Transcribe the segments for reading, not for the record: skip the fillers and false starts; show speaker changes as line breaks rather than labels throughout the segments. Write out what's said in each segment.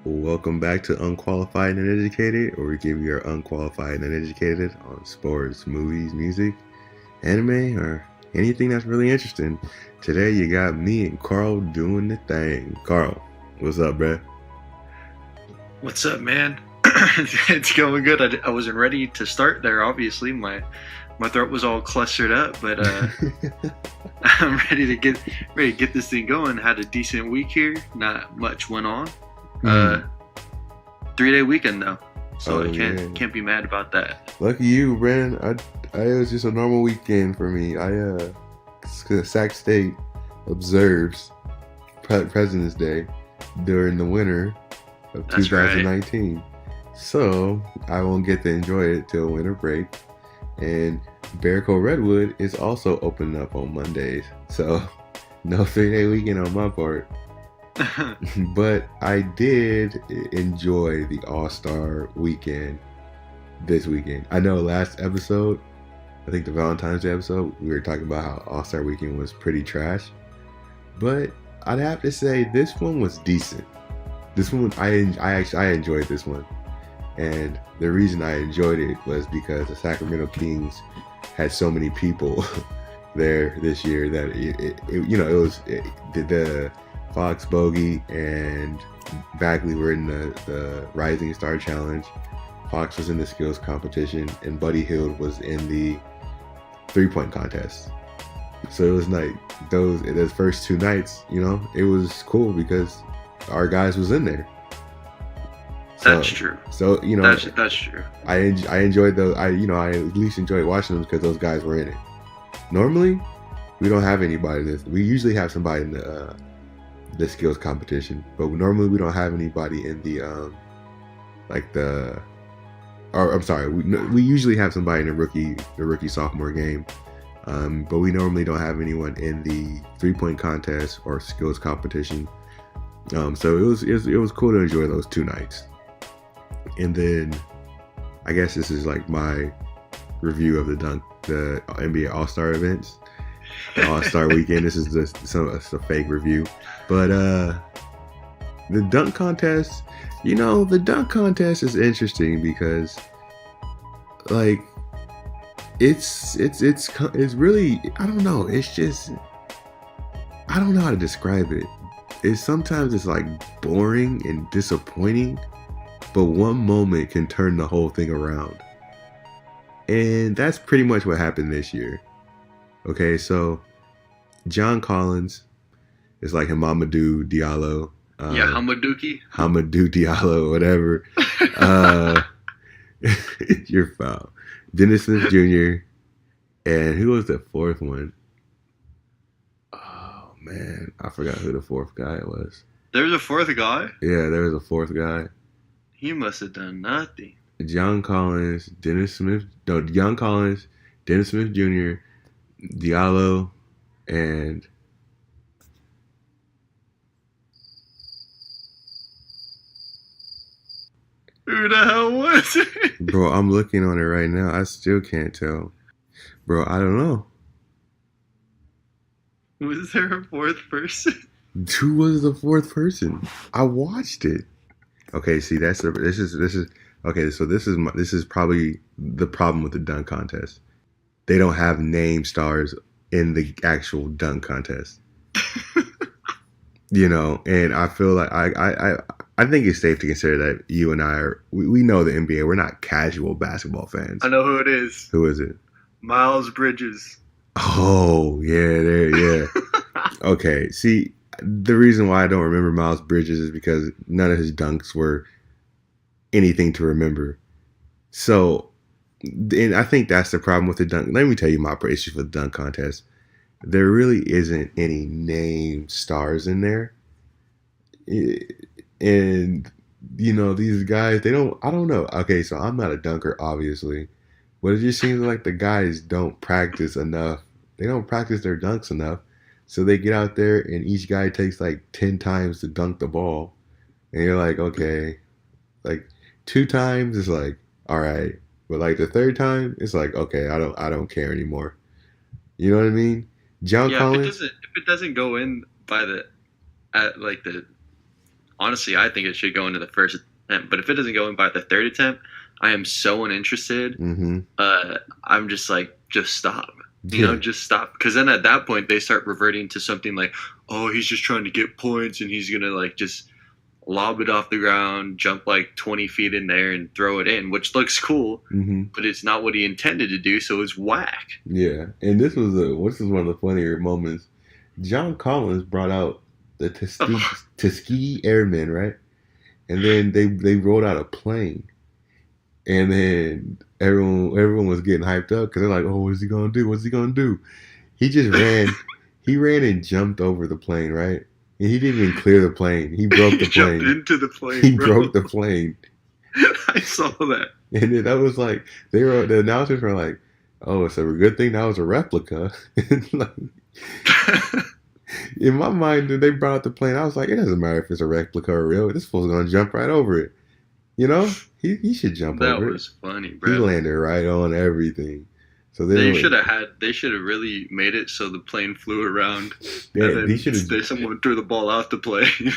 Welcome back to Unqualified and Uneducated, where we give you our unqualified and uneducated on sports, movies, music, anime, or anything that's really interesting. Today you got me and Carl doing the thing. Carl, what's up, bruh?
What's up, man? It's going good. I wasn't ready to start there. Obviously, my throat was all clustered up, but I'm ready to get this thing going. Had a decent week here. Not much went on. 3-day weekend though, so I can't be mad about that.
Lucky you, Brandon. It was just a normal weekend for me. Sac State observes President's Day during the winter of 2019. Right. So I won't get to enjoy it till winter break. And Bearco Redwood is also opening up on Mondays. So no 3-day weekend on my part. But I did enjoy the All-Star weekend this weekend. I know last episode, I think the Valentine's Day episode, we were talking about how All-Star weekend was pretty trash. But I'd have to say this one was decent. This one, I enjoyed this one. And the reason I enjoyed it was because the Sacramento Kings had so many people there this year that the Fox, Bogey, and Bagley were in the Rising Star Challenge. Fox was in the skills competition, and Buddy Hield was in the 3-point contest. So it was like those first 2 nights, it was cool because our guys was in there.
That's true.
So
that's true.
I enjoyed those. I at least enjoyed watching them because those guys were in it. Normally, we don't have anybody in this. We usually have somebody in the skills competition, but normally we don't have anybody in the we usually have somebody in the rookie sophomore game, but we normally don't have anyone in the 3-point contest or skills competition. So it was cool to enjoy those 2 nights. And then I guess this is like my review of the NBA All-Star events. The All-Star weekend. This is it's a fake review. But the dunk contest, the dunk contest is interesting because like it's really, I don't know, it's just, I don't know how to describe it. Sometimes it's like boring and disappointing, but one moment can turn the whole thing around. And that's pretty much what happened this year. Okay, so John Collins is like Hamidou Diallo. Hamidou Diallo, whatever. You're foul. Dennis Smith Jr. And who was the 4th one? Oh, man. I forgot who the 4th guy was.
There was a 4th guy?
Yeah, there was a 4th guy.
He must have done nothing.
John Collins, Dennis Smith Jr., Diallo, and
who the hell was it?
Bro, I'm looking on it right now. I still can't tell. Bro, I don't know.
Was there a 4th person?
Who was the 4th person? I watched it. Okay, see, this is okay. So this is probably the problem with the dunk contest. They don't have name stars in the actual dunk contest. And I feel like I think it's safe to consider that you and I we know the NBA. We're not casual basketball fans.
I know who it is.
Who is it?
Miles Bridges.
Oh, yeah. Okay, see, the reason why I don't remember Miles Bridges is because none of his dunks were anything to remember. So, and I think that's the problem with the dunk. Let me tell you my issue for the dunk contest. There really isn't any name stars in there. And, these guys, I don't know. Okay, so I'm not a dunker, obviously. But it just seems like the guys don't practice enough. They don't practice their dunks enough. So they get out there and each guy takes like 10 times to dunk the ball. And you're like, okay. Like 2 times it's like, all right. But like the 3rd time, it's like, okay, I don't care anymore. You know what I mean? John Collins.
If it doesn't go in by the honestly, I think it should go into the first attempt. But if it doesn't go in by the third attempt, I am so uninterested.
Mm-hmm.
I'm just like, just stop.
Yeah.
Just stop. Because then at that point, they start reverting to something like, oh, he's just trying to get points and he's going to like just lob it off the ground, jump like 20 feet in there and throw it in, which looks cool, but it's not what he intended to do, so it's whack.
Yeah, and this was one of the funnier moments. John Collins brought out the Tuskegee Airmen, right? And then they rolled out a plane, and then everyone was getting hyped up because they're like, "Oh, what's he gonna do? What's he gonna do?" He just ran. He ran and jumped over the plane, right? And he didn't even clear the plane. He broke the plane.
Jumped into the plane.
He broke the plane.
I saw that.
And then that was like the announcers were like, "Oh, it's a good thing that was a replica." Like, in my mind, when they brought out the plane, I was like, "It doesn't matter if it's a replica or real. This fool's gonna jump right over it." You know, he should jump over it.
That was funny, bro.
He landed right on everything. So
they should have really made it so the plane flew around.
Yeah,
and then someone threw the ball out the plane.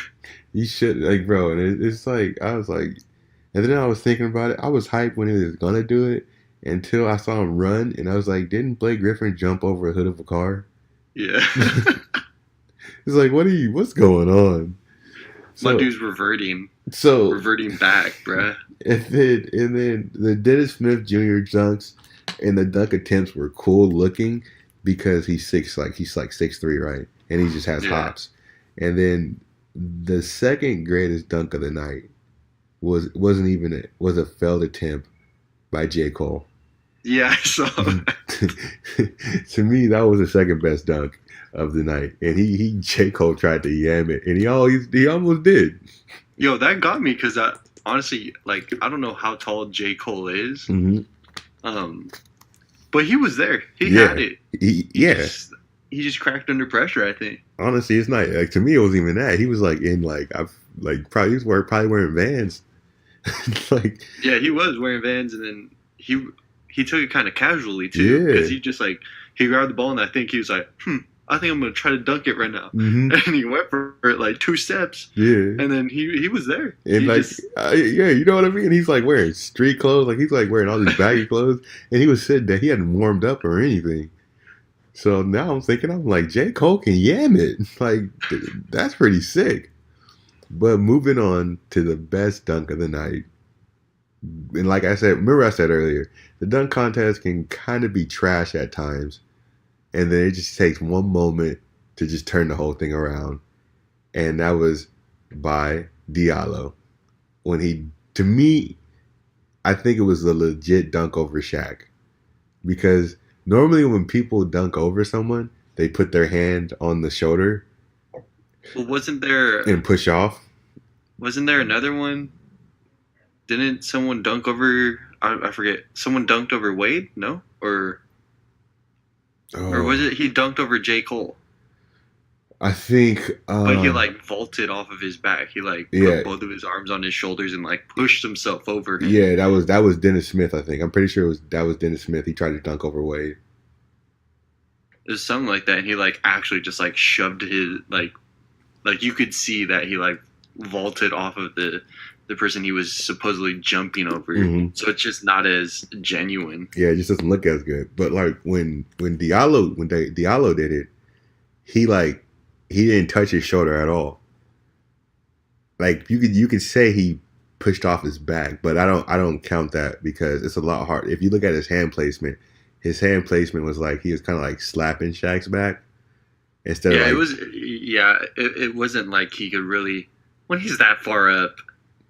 You should, like, bro. And it's like, I was like, and then I was thinking about it. I was hyped when he was gonna do it until I saw him run, and I was like, didn't Blake Griffin jump over a hood of a car?
Yeah.
It's like, what's going on?
My dude's reverting back, bruh.
And then the Dennis Smith Jr. dunks and the dunk attempts were cool looking because he's like 6'3", right? And he just has hops. And then the second greatest dunk of the night was a failed attempt by J. Cole.
Yeah, I saw that.
To me, that was the second best dunk of the night. And J. Cole tried to yam it, and he almost did.
Yo, that got me because honestly, like, I don't know how tall J. Cole is. But he was there. He had it. He just cracked under pressure, I think.
Honestly, it's not like, to me, it wasn't even that. He was like in like probably wearing Vans. Like,
yeah, he was wearing Vans, and then he took it kind of casually too, because he just like he grabbed the ball, and I think he was like, I think I'm gonna try to dunk it right now, and he went for it like 2 steps, and then he was there,
and you know what I mean. He's like wearing street clothes, like he's like wearing all these baggy clothes, and he was sitting there. He hadn't warmed up or anything. So now I'm like, J. Cole can yam it. Like, that's pretty sick. But moving on to the best dunk of the night. And like I said, remember I said earlier, the dunk contest can kind of be trash at times. And then it just takes one moment to just turn the whole thing around. And that was by Diallo. To me, I think it was a legit dunk over Shaq. Because normally when people dunk over someone, they put their hand on the shoulder.
Well, wasn't there...
And push off.
Wasn't there another one? Didn't someone dunk over... I forget. Someone dunked over Wade? No? Or was it he dunked over J. Cole?
I think...
but he, like, vaulted off of his back. He, like, put both of his arms on his shoulders and, like, pushed himself over him.
Yeah, that was Dennis Smith, I think. I'm pretty sure that was Dennis Smith. He tried to dunk over Wade.
It was something like that, and he, like, actually just, like, shoved his, like, you could see that he, like, vaulted off of the person he was supposedly jumping over. So it's just not as genuine. Yeah, it
just doesn't look as good. But, like, when Diallo did it, he didn't touch his shoulder at all. Like, you could say he pushed off his back, but I don't count that because it's a lot hard. If you look at his hand placement was like he was kind of like slapping Shaq's back instead of
it wasn't like he could really, when he's that far up,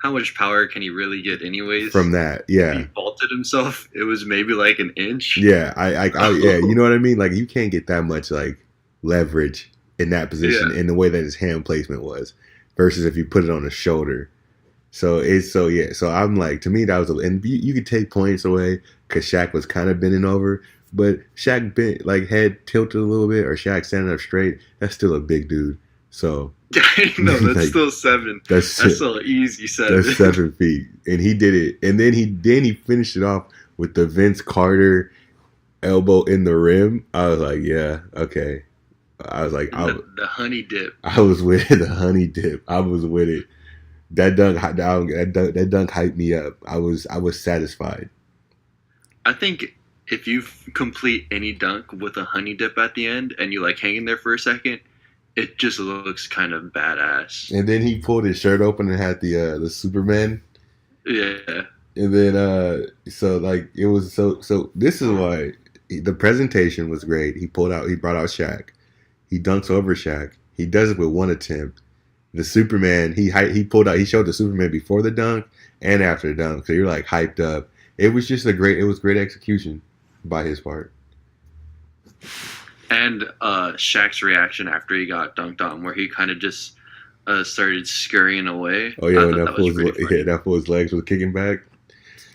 how much power can he really get anyways?
From that, yeah.
He vaulted himself. It was maybe like an inch.
Yeah, yeah, you know what I mean? Like, you can't get that much like leverage in that position in the way that his hand placement was versus if you put it on the shoulder. So I'm like, to me that was and you could take points away because Shaq was kind of bending over, but Shaq bent, like, head tilted a little bit, or Shaq standing up straight. That's still a big dude. So
no, that's like, still 7. That's still an easy 7.
That's 7 feet, and he did it. And then he finished it off with the Vince Carter elbow in the rim. I was like, yeah, okay. I was like,
the honey dip.
I was with it, the honey dip. I was with it. that dunk hyped me up. I was satisfied.
I think if you complete any dunk with a honey dip at the end and you like hang in there for a second, it just looks kind of badass.
And then he pulled his shirt open and had the Superman.
Yeah.
And then so like it was so this is why the presentation was great. He brought out Shaq. He dunks over Shaq. He does it with one attempt. The Superman, he showed the Superman before the dunk and after the dunk. So you're like hyped up. It was just great execution by his part.
And Shaq's reaction after he got dunked on, where he kind of just started scurrying away.
Oh yeah, that fool's legs was kicking back.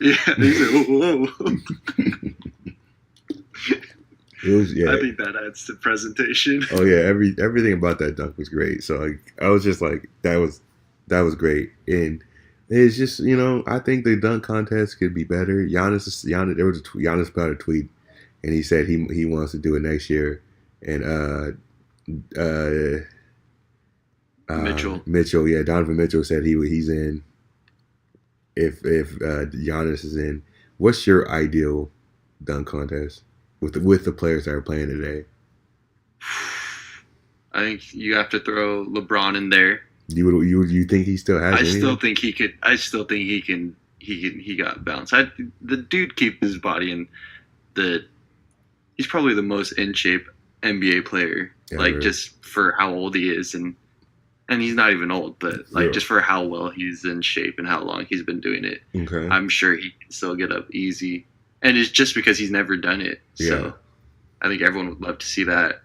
Yeah, he's like, whoa.
It was, yeah.
I think that adds to presentation.
Oh yeah, everything about that dunk was great. So I was just like, that was great, and it's just I think the dunk contest could be better. Giannis put out a tweet, and he said he wants to do it next year, and Mitchell, yeah, Donovan Mitchell said he's in. If Giannis is in, what's your ideal dunk contest with the players that are playing today?
I think you have to throw LeBron in there.
You think he still has?
I still think he could. I still think he can. He got bounce. The dude keeps his body in he's probably the most in shape NBA player. Yeah, like just for how old he is and he's not even old, but like just for how well he's in shape and how long he's been doing it.
Okay.
I'm sure he can still get up easy. And it's just because he's never done it.
Yeah.
So I think everyone would love to see that.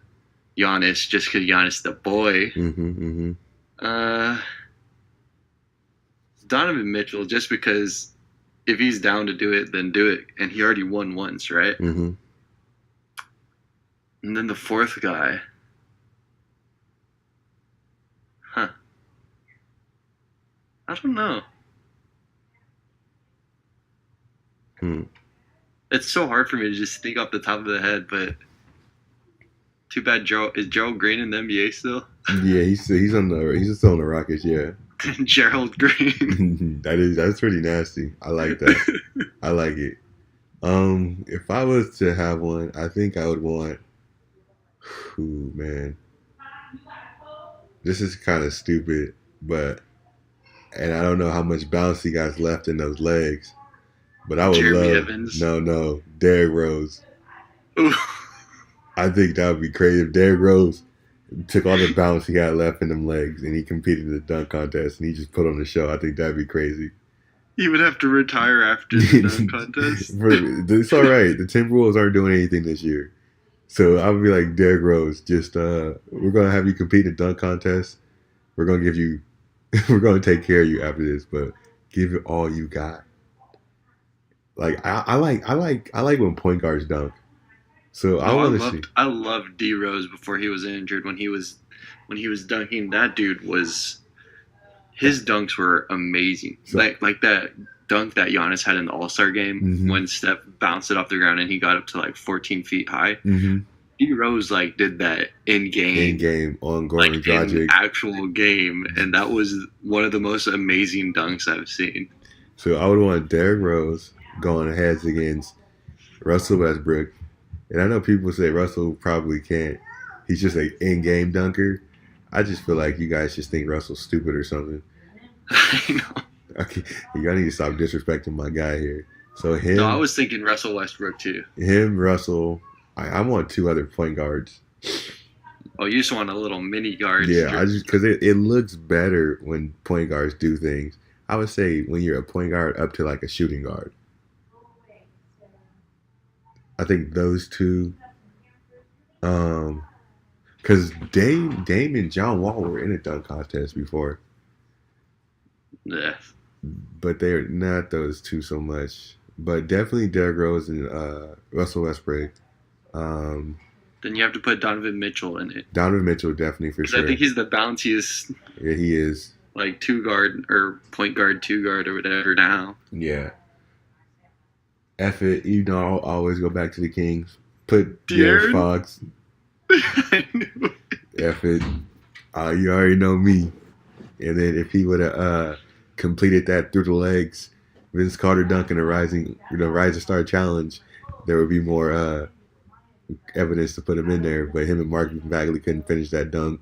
Giannis, just because Giannis the boy.
Mm-hmm, mm-hmm.
Donovan Mitchell, just because if he's down to do it, then do it. And he already won once, right?
Mm-hmm.
And then the fourth guy. I don't know. It's so hard for me to just think off the top of the head, but too bad. Is Gerald Green in the NBA still?
Yeah, he's still on the Rockets. Yeah,
Gerald Green.
that's pretty nasty. I like that. I like it. If I was to have one, I think I would want. Ooh, man, this is kind of stupid, and I don't know how much bounce he got left in those legs. But I would
Jeremy
love
Evans.
No, Derrick Rose.
Ooh.
I think that would be crazy if Derrick Rose took all the bounce he had left in them legs and he competed in the dunk contest and he just put on the show. I think that'd be crazy.
He would have to retire after the dunk contest.
It's all right. The Timberwolves aren't doing anything this year, so I would be like, Derrick Rose, just we're gonna have you compete in the dunk contest. We're gonna give you, we're gonna take care of you after this, but give it all you got. Like I like when point guards dunk. So I want to see.
I loved D Rose before he was injured. When he was dunking, that dude his dunks were amazing. So, like that dunk that Giannis had in the All-Star game when Steph bounced it off the ground and he got up to like 14 feet high.
Mm-hmm.
D Rose like did that in game
on Goran
like
Dragic.
in actual game, and that was one of the most amazing dunks I've seen.
So I would want Derrick Rose going heads against Russell Westbrook. And I know people say Russell probably can't. He's just an in-game dunker. I just feel like you guys just think Russell's stupid or something.
I know.
Okay, you need to stop disrespecting my guy here. So him.
No, I was thinking Russell Westbrook too.
Him, Russell. I want two other point guards.
Oh, you just want a little mini guard.
Yeah, because it looks better when point guards do things. I would say when you're a point guard up to like a shooting guard. I think those two, because Dame and John Wall were in a dunk contest before.
Yeah.
But they're not those two so much. But definitely Derrick Rose and Russell Westbrook.
Then you have to put Donovan Mitchell in it.
Donovan Mitchell, definitely for sure.
I think he's the bounciest.
Yeah, he is.
Like two guard or point guard, two guard or whatever now.
Yeah. F it, I'll always go back to the Kings. Put
De'Aaron
Fox.
I knew it.
F it. You already know me. And then if he would have, completed that through the legs, Vince Carter dunking the Rising Star Challenge, there would be more evidence to put him in there. But him and Mark Bagley couldn't finish that dunk.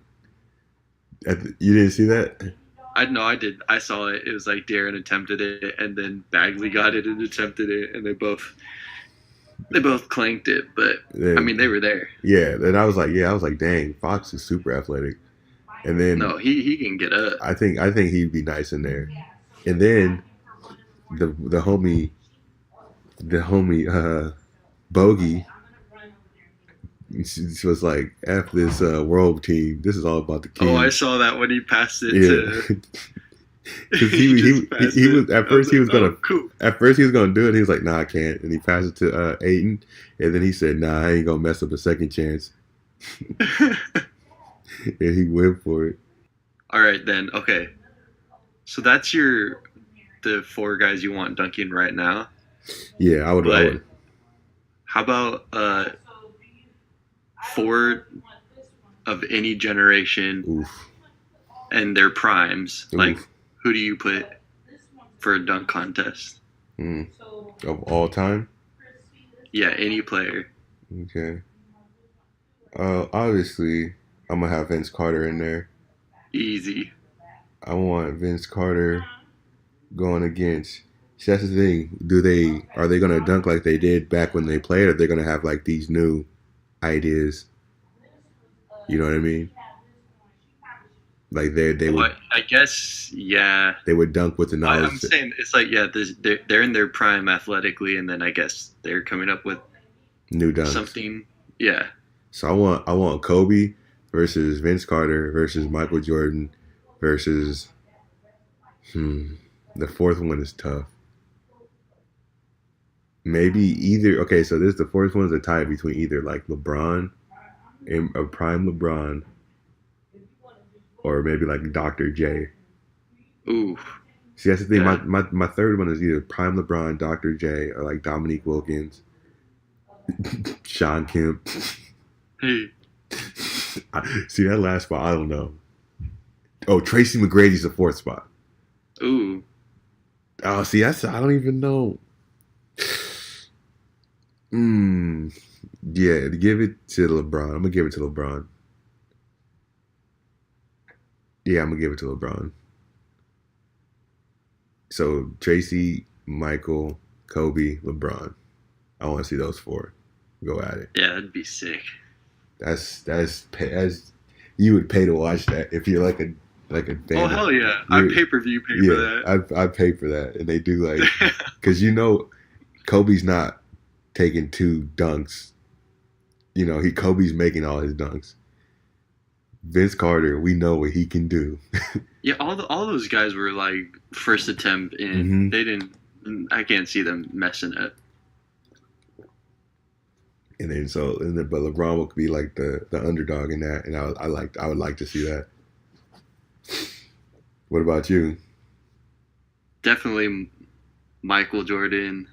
You didn't see that?
I know I did. I saw it. It was like Darren attempted it, and then Bagley got it and attempted it, and they both clanked it. But I mean, they were there.
Yeah, and I was like, dang, Fox is super athletic. And then
no, he can get up.
I think he'd be nice in there. And then the homie Bogey was like, F this world team. This is all about the king.
Oh, I saw that when he passed it to.
Because he was at first he was gonna do it. And he was like, nah, I can't. And he passed it to Ayton, and then he said, nah, I ain't gonna mess up a second chance. And he went for it.
All right, then. Okay, so that's the 4 guys you want dunking right now.
Yeah, I would.
How about 4 of any generation?
Oof.
And their primes?
Oof.
Like, who do you put for a dunk contest?
Of all time?
Yeah, any player.
Okay. Obviously, I'm gonna have Vince Carter in there.
Easy.
I want Vince Carter going against. See, that's the thing. Are they gonna dunk like they did back when they played, or are they gonna have like these new ideas? You know what I mean? Like they would.
I guess, yeah.
They would dunk with the knowledge.
I'm saying it's like, yeah, they're in their prime athletically, and then I guess they're coming up with
new dunks.
Something, yeah.
So I want Kobe versus Vince Carter versus Michael Jordan versus. The fourth one is tough. Maybe either. Okay, so the fourth one's a tie between either like LeBron, and a prime LeBron, or maybe like Dr. J.
Ooh.
See, that's the thing. Yeah. My third one is either prime LeBron, Dr. J, or like Dominique Wilkins, Sean Kemp.
Hey.
See, that last spot, I don't know. Oh, Tracy McGrady's the fourth spot.
Ooh.
Oh, see, I don't even know. Yeah, give it to LeBron. I'm gonna give it to LeBron. Yeah, I'm gonna give it to LeBron. So Tracy, Michael, Kobe, LeBron. I want to see those 4 go at it.
Yeah, that'd be sick.
That's you would pay to watch that if you're like a fan.
Oh hell yeah! I pay-per-view for that.
I pay for that, and they do like because Kobe's not taking 2 dunks. Kobe's making all his dunks. Vince Carter, we know what he can do.
Yeah, all those guys were like first attempt, and they didn't. I can't see them messing up.
And then but LeBron would be like the underdog in that, and I would like to see that. What about you?
Definitely Michael Jordan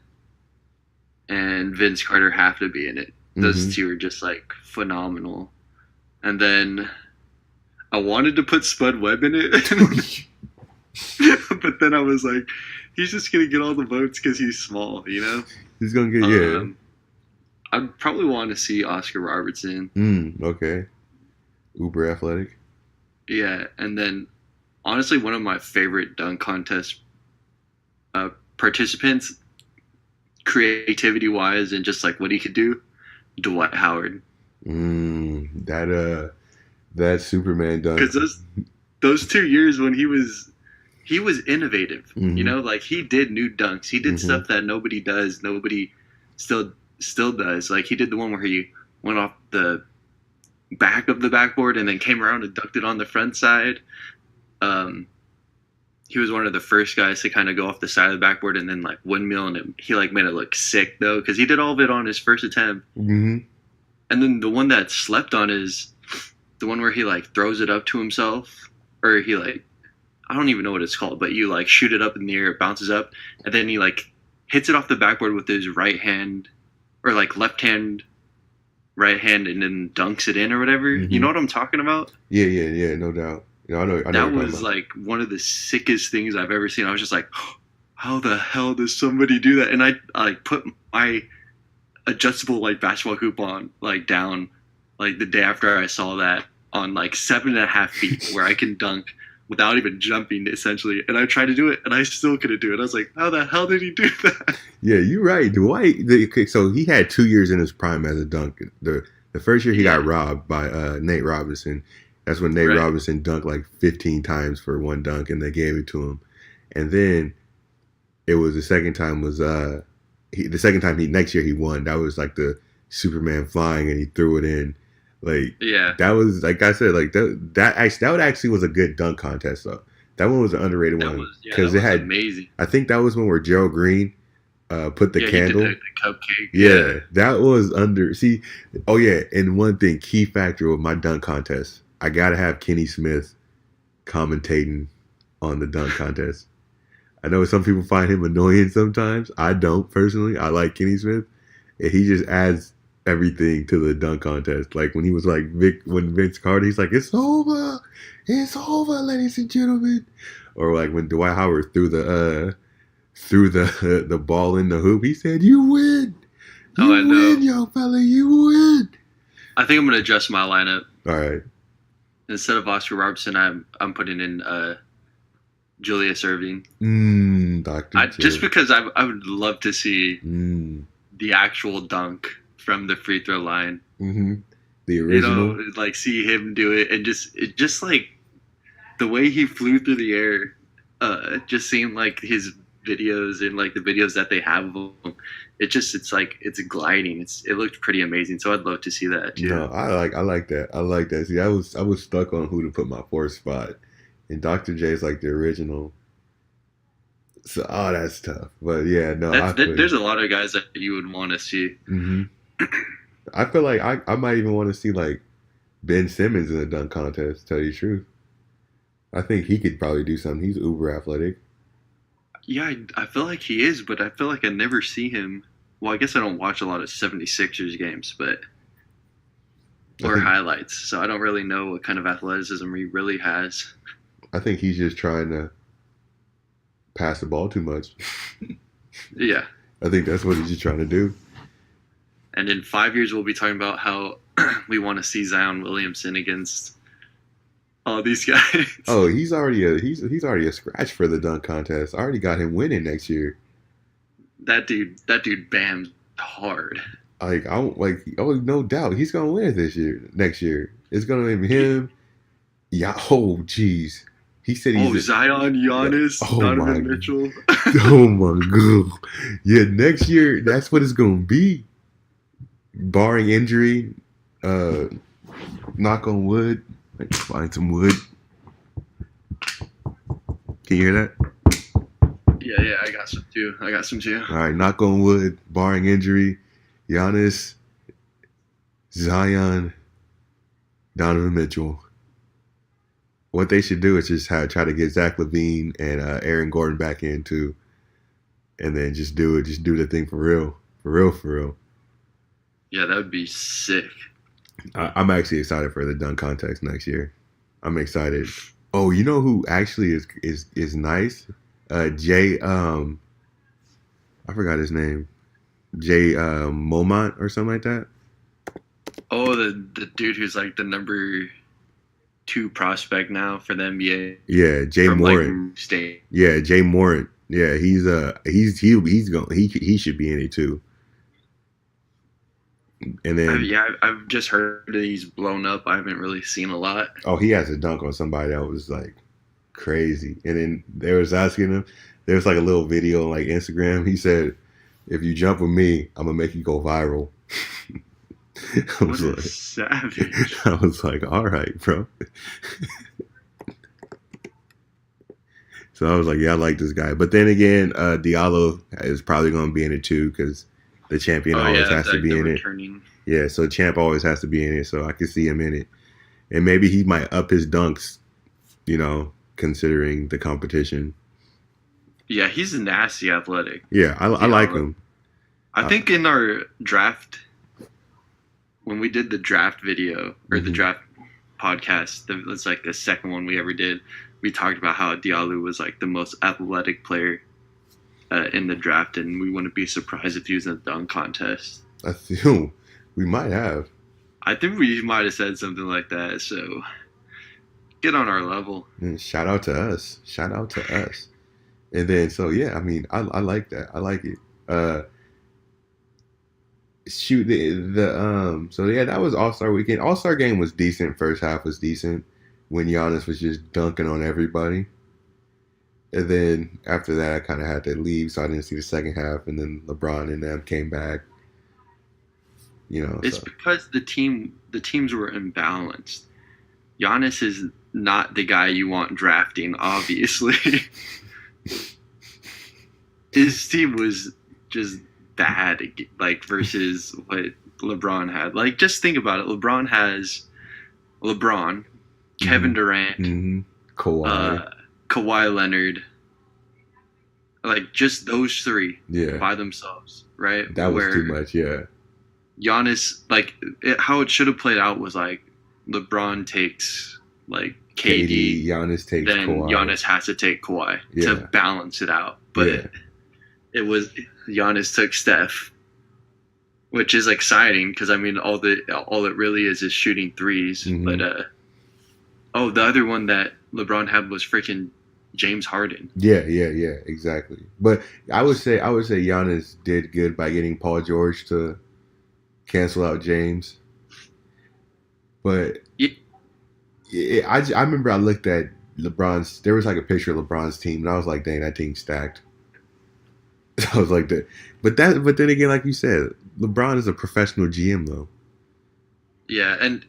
and Vince Carter have to be in it. Those 2 are just like phenomenal. And then I wanted to put Spud Webb in it, but then I was like, he's just gonna get all the votes because he's small,
He's gonna get
I'd probably want to see Oscar Robertson.
Okay. Uber athletic.
Yeah, and then honestly, one of my favorite dunk contest participants, creativity-wise and just like what he could do, Dwight Howard.
That Superman dunk.
Because those 2 years when he was innovative. Like he did new dunks. He did stuff that nobody does. Nobody still does. Like he did the one where he went off the back of the backboard and then came around and dunked it on the front side. He was one of the first guys to kind of go off the side of the backboard and then like windmill, and he like made it look sick though because he did all of it on his first attempt. And then the one that slept on is the one where he like throws it up to himself, or he like, I don't even know what it's called, but you like shoot it up in the air, it bounces up, and then he like hits it off the backboard with his right hand, or like left hand, right hand, and then dunks it in or whatever. You know what I'm talking about?
Yeah, no doubt. You know, I know what
That
you're talking
was
about.
like one of the sickest things I've ever seen. I was just like, how the hell does somebody do that? And I like put my adjustable like basketball hoop on like down like the day after I saw that on like 7.5 feet where I can dunk without even jumping essentially. And I tried to do it and I still couldn't do it. I was like, how the hell did he do that?
Yeah, you're right. Dwight. So he had 2 years in his prime as a dunk. The first year he got robbed by Nate Robinson. That's when Nate Robinson dunked like 15 times for one dunk, and they gave it to him. And then it was the second time was the second time next year he won. That was like the Superman flying and he threw it in. Like that was like I said, like that actually was a good dunk contest though. That one was an underrated one because it had
amazing.
I think that was when where Gerald Green put the candle.
He did the cupcake.
Yeah, that was under. See, oh yeah, and one thing, key factor of my dunk contest, I gotta have Kenny Smith commentating on the dunk contest. I know some people find him annoying sometimes. I don't personally. I like Kenny Smith, and he just adds everything to the dunk contest. Like when he was like when Vince Carter, he's like, "It's over, ladies and gentlemen," or like when Dwight Howard threw the ball in the hoop, he said, "You win, you win, young fella, you win."
I think I'm gonna adjust my lineup.
All right.
Instead of Oscar Robertson, I'm putting in Julius Erving.
Dr.
Just because I would love to see the actual dunk from the free throw line.
Mm-hmm. The original.
You know, like see him do it and just like the way he flew through the air, just seeing like his videos and like the videos that they have of him, it's like it's gliding. It looked pretty amazing. So I'd love to see that too.
No, I like that. I like that. See, I was stuck on who to put my fourth spot. And Dr. J's like the original. So, that's tough. But yeah, no.
There's a lot of guys that you would want to see.
Mm-hmm. I feel like I might even want to see like Ben Simmons in a dunk contest, to tell you the truth. I think he could probably do something. He's uber athletic.
Yeah, I feel like he is, but I feel like I never see him. Well, I guess I don't watch a lot of 76ers games, or highlights, so I don't really know what kind of athleticism he really has.
I think he's just trying to pass the ball too much.
Yeah.
I think that's what he's just trying to do.
And in 5 years, we'll be talking about how we want to see Zion Williamson against all these guys.
Oh, he's already a scratch for the dunk contest. I already got him winning next year.
That dude bams hard.
No doubt he's gonna win it next year. It's gonna be him. Yeah. Oh, jeez. He said he's
Zion, Giannis, Donovan Mitchell.
Oh my god. Yeah, next year that's what it's gonna be. Barring injury, knock on wood. Let's find some wood. Can you hear that?
Yeah, I got some too.
All right, knock on wood. Barring injury, Giannis, Zion, Donovan Mitchell. What they should do is just try to get Zach LaVine and Aaron Gordon back in too, and then just do it. Just do the thing for real.
Yeah, that would be sick.
I'm actually excited for the dunk contest next year. I'm excited. Oh, you know who actually is nice? Jay. I forgot his name. Jay Momont or something like that.
Oh, the dude who's like the number 2 prospect now for the NBA.
Yeah, Jay Morant.
State.
Yeah, Jay Morant. Yeah, he should be in it too. And then
I've just heard that he's blown up. I haven't really seen a lot.
Oh, he has a dunk on somebody that was like crazy. And then they was asking him. There was like a little video on like Instagram. He said, "If you jump with me, I'm gonna make you go viral."
What a savage.
I was like, all right, bro. So I was like, yeah, I like this guy. But then again, Diallo is probably going to be in it too because the champion always has to be in it. Yeah, so champ always has to be in it. So I could see him in it. And maybe he might up his dunks, considering the competition.
Yeah, he's nasty athletic.
Yeah, I like him.
I think in our draft, when we did the draft video, or the draft podcast. It was like the second one we ever did. We talked about how Diallo was like the most athletic player in the draft, and we wouldn't be surprised if he was in the dunk contest.
I feel we might have.
I think we might have said something like that. So get on our level.
Shout out to us. Shout out to us. And then so yeah, I mean, I like that. I like it. Shoot so yeah, that was All-Star weekend. All-Star game was decent. First half was decent when Giannis was just dunking on everybody. And then after that, I kind of had to leave, so I didn't see the second half. And then LeBron and them came back.
It's because the teams were imbalanced. Giannis is not the guy you want drafting, obviously. His team was just bad, like, versus what LeBron had. Like, just think about it. LeBron has LeBron, Kevin Durant, Kawhi Leonard. Like, just those three by themselves, right?
That was too much, yeah.
Giannis, like, how it should have played out was, like, LeBron takes, like, KD,
Giannis takes
then
Kawhi.
Giannis has to take Kawhi to balance it out. But it was Giannis took Steph, which is exciting because, I mean, all it really is shooting threes. But the other one that LeBron had was freaking James Harden.
Yeah, exactly. But I would say Giannis did good by getting Paul George to cancel out James. But I remember I looked at LeBron's. There was like a picture of LeBron's team, and I was like, "Dang, that team's stacked." I was like that. But then again, like you said, LeBron is a professional GM, though.
Yeah, and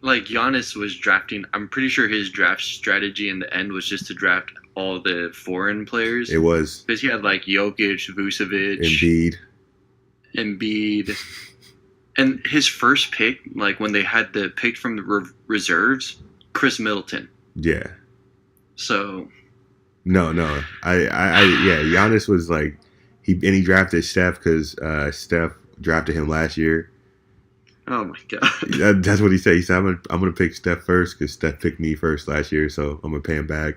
like Giannis was drafting. I'm pretty sure his draft strategy in the end was just to draft all the foreign players.
It was
because he had like Jokic, Vucevic, Embiid. And his first pick, like when they had the pick from the reserves, Chris Middleton.
Yeah.
So. No.
Giannis was like, he drafted Steph because Steph drafted him last year.
Oh my God.
That's what he said. He said, I'm gonna pick Steph first because Steph picked me first last year, so I'm gonna pay him back.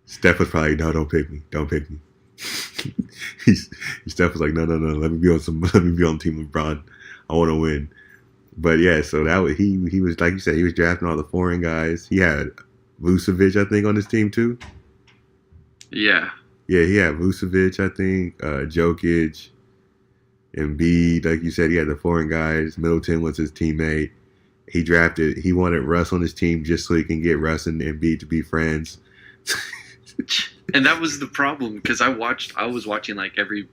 Steph was probably, no, don't pick me. Steph was like, no, let me be on Team LeBron. I want to win. But yeah, so that was, he was, like you said, he was drafting all the foreign guys. He had Vucevic, I think, on his team too.
Yeah.
Yeah, he had Vucevic, I think, Jokic, Embiid. Like you said, he had the foreign guys. Middleton was his teammate. He wanted Russ on his team just so he can get Russ and Embiid to be friends.
And that was the problem because I was watching like every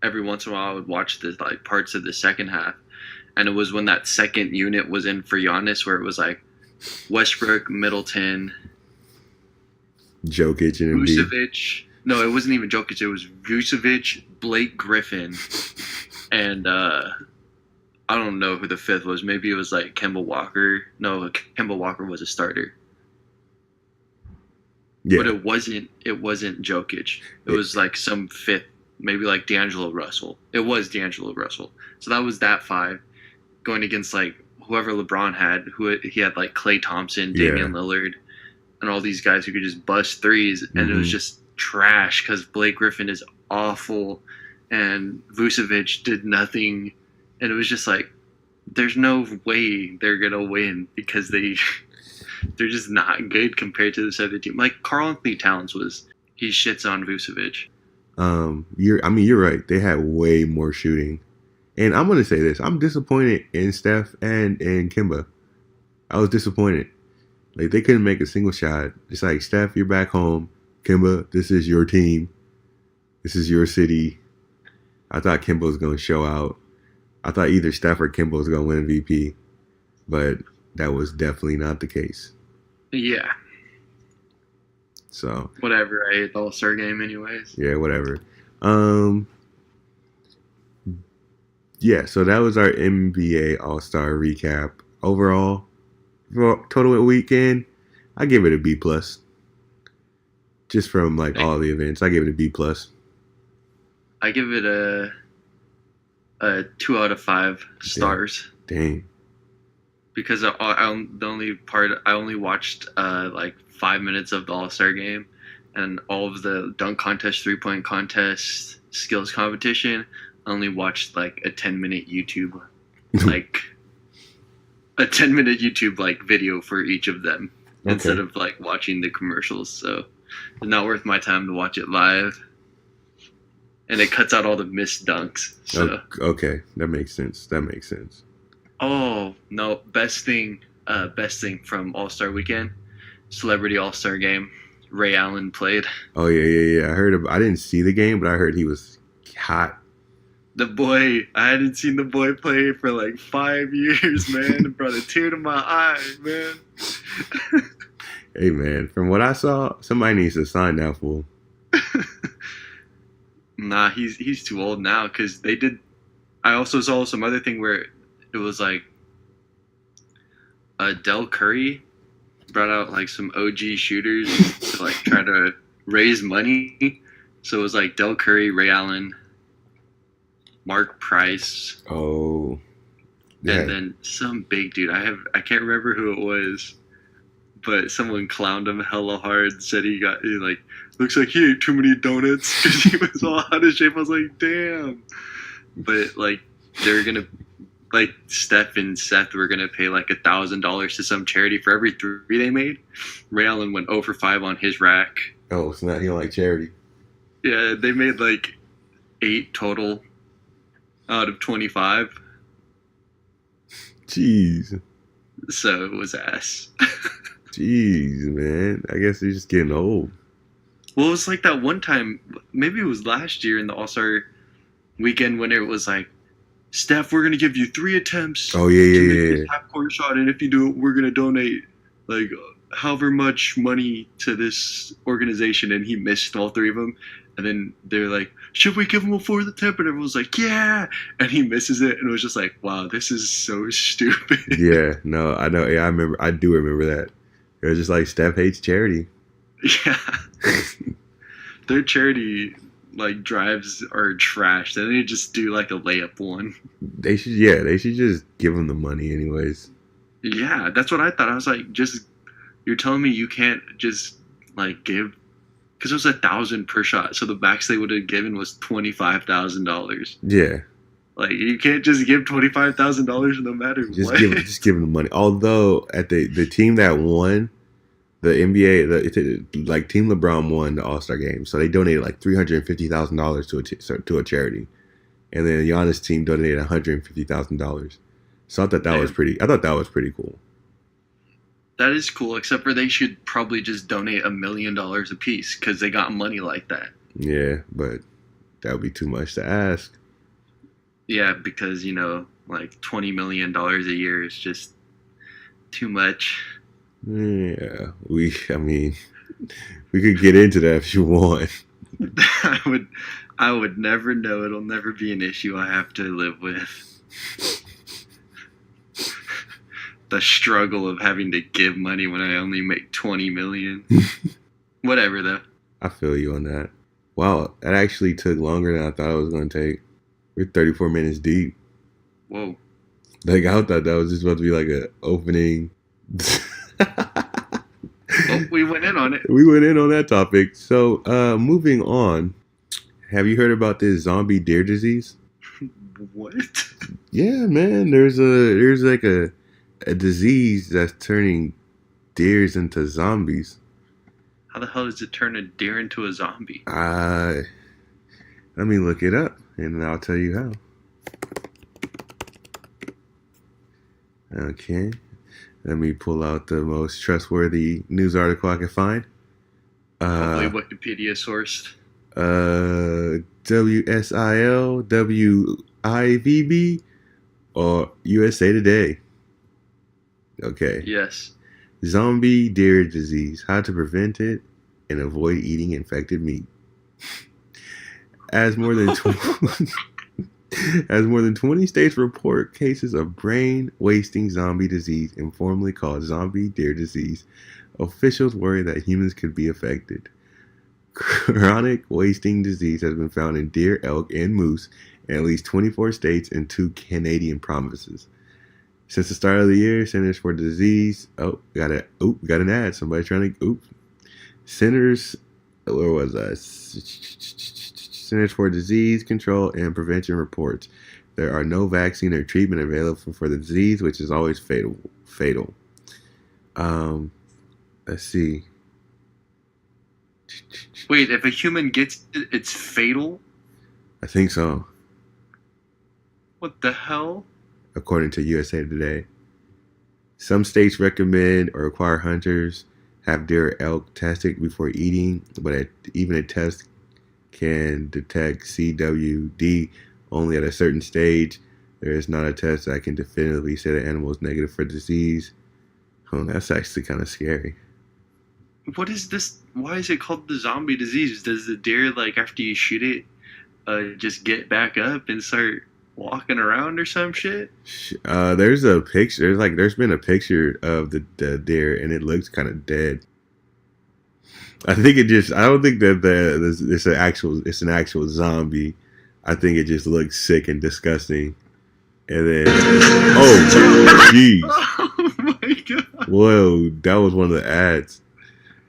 once in a while I would watch the like parts of the second half, and it was when that second unit was in for Giannis where it was like Westbrook, Middleton,
Jokic, and
Vucevic. No, it wasn't even Jokic. It was Vucevic, Blake Griffin, and I don't know who the fifth was. Maybe it was like Kemba Walker. No, Kemba Walker was a starter. Yeah. But it wasn't Jokic. It was like some fifth. Maybe like D'Angelo Russell. It was D'Angelo Russell. So that was that five going against like whoever LeBron had. He had like Klay Thompson, Damian Lillard, and all these guys who could just bust threes. And it was just trash because Blake Griffin is awful and Vucevic did nothing. And it was just like, there's no way they're going to win because they're just not good compared to this other team. Like Karl Anthony Towns he shits on Vucevic.
You're right. They had way more shooting. And I'm going to say this. I'm disappointed in Steph and Kemba. I was disappointed. Like, they couldn't make a single shot. It's like, Steph, you're back home. Kemba, this is your team. This is your city. I thought Kemba was going to show out. I thought either Steph or Kemba was going to win MVP. But that was definitely not the case.
Yeah.
So
whatever, I hate the All-Star game anyways.
Yeah, whatever. Yeah, so that was our NBA All-Star recap. Overall, for total weekend, I give it a B+. Just from like all the events, I give it a B+. I
give it a 2 out of 5 stars.
Dang.
because the only part I only watched like 5 minutes of the All Star game, and all of the dunk contest, 3-point contest, skills competition. I only watched like a 10-minute YouTube, like a 10-minute YouTube like video for each of them instead of like watching the commercials. So it's not worth my time to watch it live. And it cuts out all the missed dunks. So.
Okay, that makes sense.
Oh no! Best thing from All Star Weekend, Celebrity All Star Game. Ray Allen played.
Oh yeah. I didn't see the game, but I heard he was hot.
The boy, I hadn't seen the boy play for like 5 years, man. It brought a tear to my eye, man.
Hey man, from what I saw, somebody needs to sign that fool.
Nah, he's too old now because they did. I also saw some other thing where it was like Del Curry brought out like some OG shooters to like try to raise money. So it was like Del Curry, Ray Allen, Mark Price.
Oh, yeah.
And then some big dude. I can't remember who it was, but someone clowned him hella hard. Said he like looks like he ate too many donuts because he was all out of shape. I was like, damn. But like they're gonna. Like Steph and Seth were gonna pay like $1,000 to some charity for every 3 they made. Ray Allen went 0 for 5 on his rack.
Oh, so now he don't like charity.
Yeah, they made like 8 total out of 25.
Jeez.
So it was ass.
Jeez, man. I guess he's just getting old.
Well, it was like that one time, maybe it was last year in the All-Star Weekend when it was like, Steph, we're gonna give you 3 attempts.
Oh yeah.
Half-court shot, and if you do it, we're gonna donate like however much money to this organization. And he missed all 3 of them. And then they're like, should we give him a 4th attempt? And everyone's like, yeah. And he misses it, and it was just like, wow, this is so stupid.
Yeah, no, I know. Yeah, I do remember that. It was just like Steph hates charity.
Yeah. Their charity like drives are trash. They need to just do like a layup one.
They should just give them the money anyways.
Yeah, that's what I thought. I was like, you're telling me you can't just like give, because it was $1,000 per shot, so the max they would have given was $25,000.
Yeah,
like you can't just give $25,000 no matter what.
Just give them the money. Although at the team that won the NBA, like Team LeBron won the All-Star game, so they donated like $350,000 to a charity, and then Giannis' team donated $150,000. So I thought that was pretty cool.
That is cool, except for they should probably just donate $1 million a piece because they got money like that.
Yeah, but that would be too much to ask.
Yeah, because like $20 million a year is just too much.
Yeah, we could get into that if you want.
I would never know. It'll never be an issue I have to live with. The struggle of having to give money when I only make $20 million. Whatever though.
I feel you on that. Wow, that actually took longer than I thought it was going to take. We're 34 minutes deep.
Whoa.
Like I thought that was just about to be like an opening.
Well, we went in on it.
We went in on that topic. So, moving on. Have you heard about this zombie deer disease?
What?
Yeah, man. There's like a disease that's turning deers into zombies.
How the hell does it turn a deer into a zombie?
Let me look it up, and I'll tell you how. Okay. Let me pull out the most trustworthy news article I can find.
Hopefully Wikipedia sourced.
WSIL, WIVB, or USA Today. Okay.
Yes.
Zombie deer disease. How to prevent it and avoid eating infected meat. As more than 20 states report cases of brain-wasting zombie disease, informally called zombie deer disease, officials worry that humans could be affected. Chronic wasting disease has been found in deer, elk, and moose in at least 24 states and 2 Canadian provinces. Since the start of the year, Centers for Disease. Got an ad. Somebody trying to. Centers. Where was I? Centers for Disease Control and Prevention reports there are no vaccine or treatment available for the disease, which is always fatal. Let's see.
Wait, if a human gets it, it's fatal?
I think so.
What the hell?
According to USA Today. Some states recommend or require hunters have deer or elk tested before eating, but even a test can detect CWD only at a certain stage. There is not a test that can definitively say the animal is negative for disease. Oh, that's actually kind of scary.
What is this? Why is it called the zombie disease? Does the deer, like, after you shoot it, just get back up and start walking around or some shit?
There's a picture. There's been a picture of the deer, and it looks kind of dead. I think it just. I don't think that it's an actual zombie. I think it just looks sick and disgusting. And then, oh, jeez.
Oh my god.
Whoa, that was one of the ads.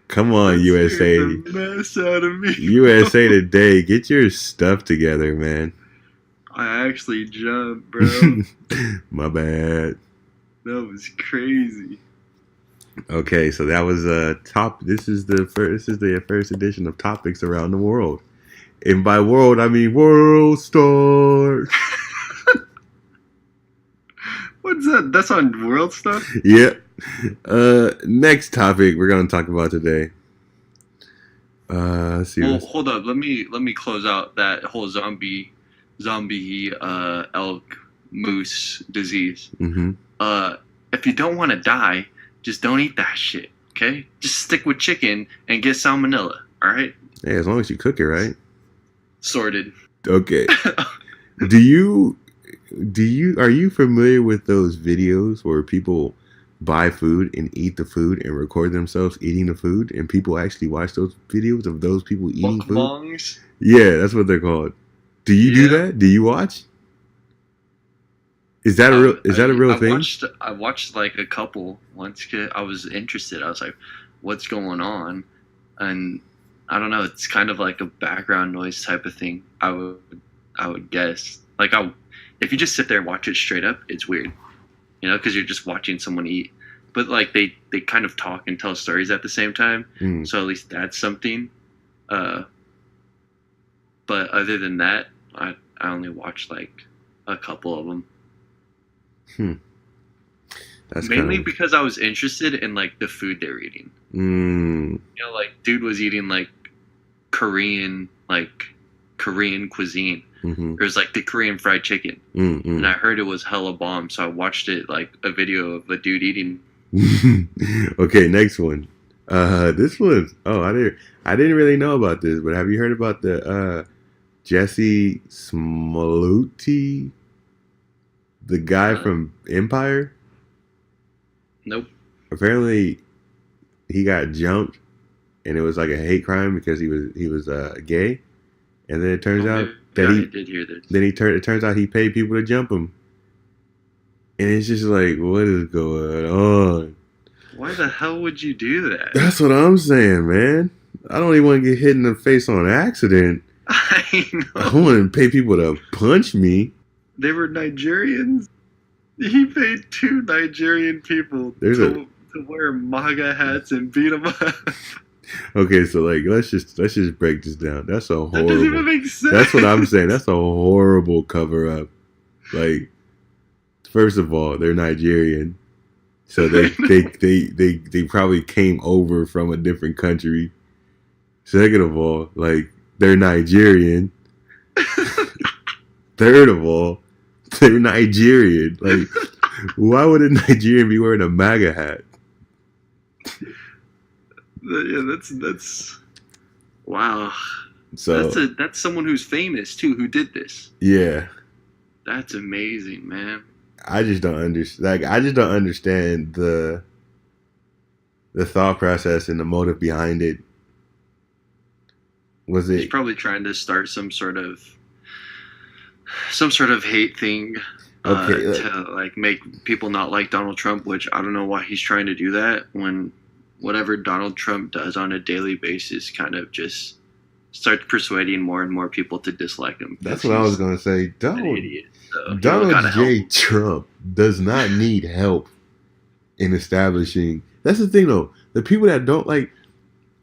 Come on,
That
USA.
scared the mess out of me.
USA Today, get your stuff together, man.
I actually jumped, bro.
My bad.
That was crazy.
Okay, so that was This is the first edition of Topics Around the World, and by world I mean World Star.
What's that? That's on World Stuff?
Yep. Next topic we're gonna talk about today. Let's see.
Well, hold up. Let me close out that whole zombie elk moose disease.
Mm-hmm.
If you don't want to die, just don't eat that shit. Okay? Just stick with chicken and get salmonella. All right?
Hey, as long as you cook it right.
Sorted.
Okay. Are you familiar with those videos where people buy food and eat the food and record themselves eating the food, and people actually watch those videos of those people eating
Muck
food?
Bongs?
Yeah, that's what they're called. Do you do that? Do you watch? Is that a real thing?
I watched like a couple once. 'Cause I was interested. I was like, "What's going on?" And I don't know. It's kind of like a background noise type of thing. I would guess. Like if you just sit there and watch it straight up, it's weird. You know, because you're just watching someone eat. But like they kind of talk and tell stories at the same time.
Mm.
So at least that's something. But other than that, I only watched like a couple of them.
That's
mainly because I was interested in like the food they were eating.
Mm.
You know, like dude was eating like Korean cuisine.
Mm-hmm.
It was like the Korean fried chicken, and I heard it was hella bomb, so I watched it like a video of a dude eating.
Okay, next one. This one. Oh, I didn't really know about this, but have you heard about the Jessie Smollett, the guy from Empire?
Nope.
Apparently, he got jumped, and it was like a hate crime because he was gay, and then it turns out that
I did hear this.
Then it turns out he paid people to jump him, and it's just like, what is going on?
Why the hell would you do that?
That's what I'm saying, man. I don't even want to get hit in the face on accident.
I know.
I want to pay people to punch me.
They were Nigerians. He paid 2 Nigerian people to wear MAGA hats and beat them up.
Okay, so like let's just break this down. That's a horrible.
That doesn't even make sense.
That's what I'm saying. That's a horrible cover up. Like, first of all, they're Nigerian, so they probably came over from a different country. Second of all, like they're Nigerian. Third of all, they're Nigerian. Like, why would a Nigerian be wearing a MAGA hat?
Yeah, that's wow.
So
that's someone who's famous too who did this.
Yeah,
that's amazing, man.
I just don't understand. Like, I just don't understand the thought process and the motive behind it. Was it?
He's probably trying to start some sort of hate thing.
Okay,
to like make people not like Donald Trump, which I don't know why he's trying to do that when whatever Donald Trump does on a daily basis kind of just starts persuading more and more people to dislike him.
that's what I was gonna say.
An
Donald
idiot. So
Donald J. Trump does not need help in establishing. That's the thing, though. The people that don't like,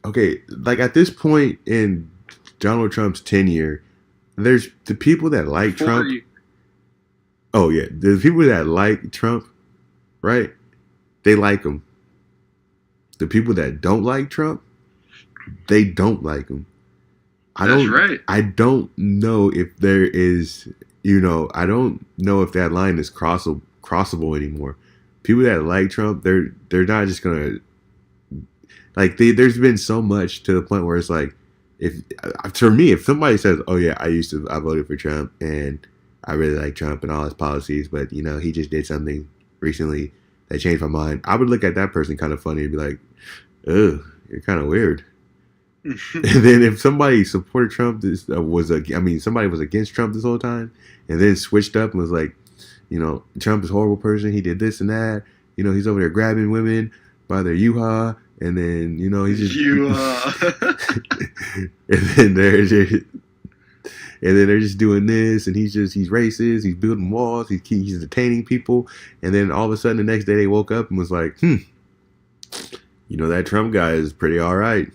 okay, like at this point in Donald Trump's tenure, there's the people that like Trump. Oh yeah, the people that like Trump, right? They like him. The people that don't like Trump, they don't like him.
That's right.
I don't know if there is, I don't know if that line is crossable anymore. People that like Trump, they're not just gonna like. There's been so much to the point where it's like, if for me, if somebody says, "Oh yeah, I voted for Trump and I really like Trump and all his policies, but he just did something recently that changed my mind," I would look at that person kind of funny and be like, "Ugh, you're kind of weird." And then if somebody supported Trump, somebody was against Trump this whole time, and then switched up and was like, Trump is a horrible person. He did this and that. He's over there grabbing women by their yuha, and then he's just and then they're just doing this, and he's racist. He's building walls. He's detaining people, and then all of a sudden the next day they woke up and was like, that Trump guy is pretty all right.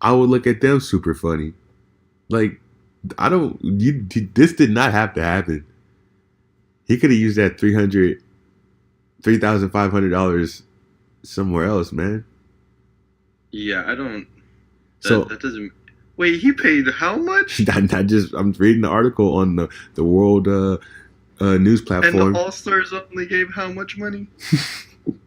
I would look at them super funny. Like, this did not have to happen. He could have used that $3,500 somewhere else, man.
Yeah, I don't. That doesn't. Wait, he paid how much?
I'm reading the article on the World News platform.
And the All Stars only gave how much money?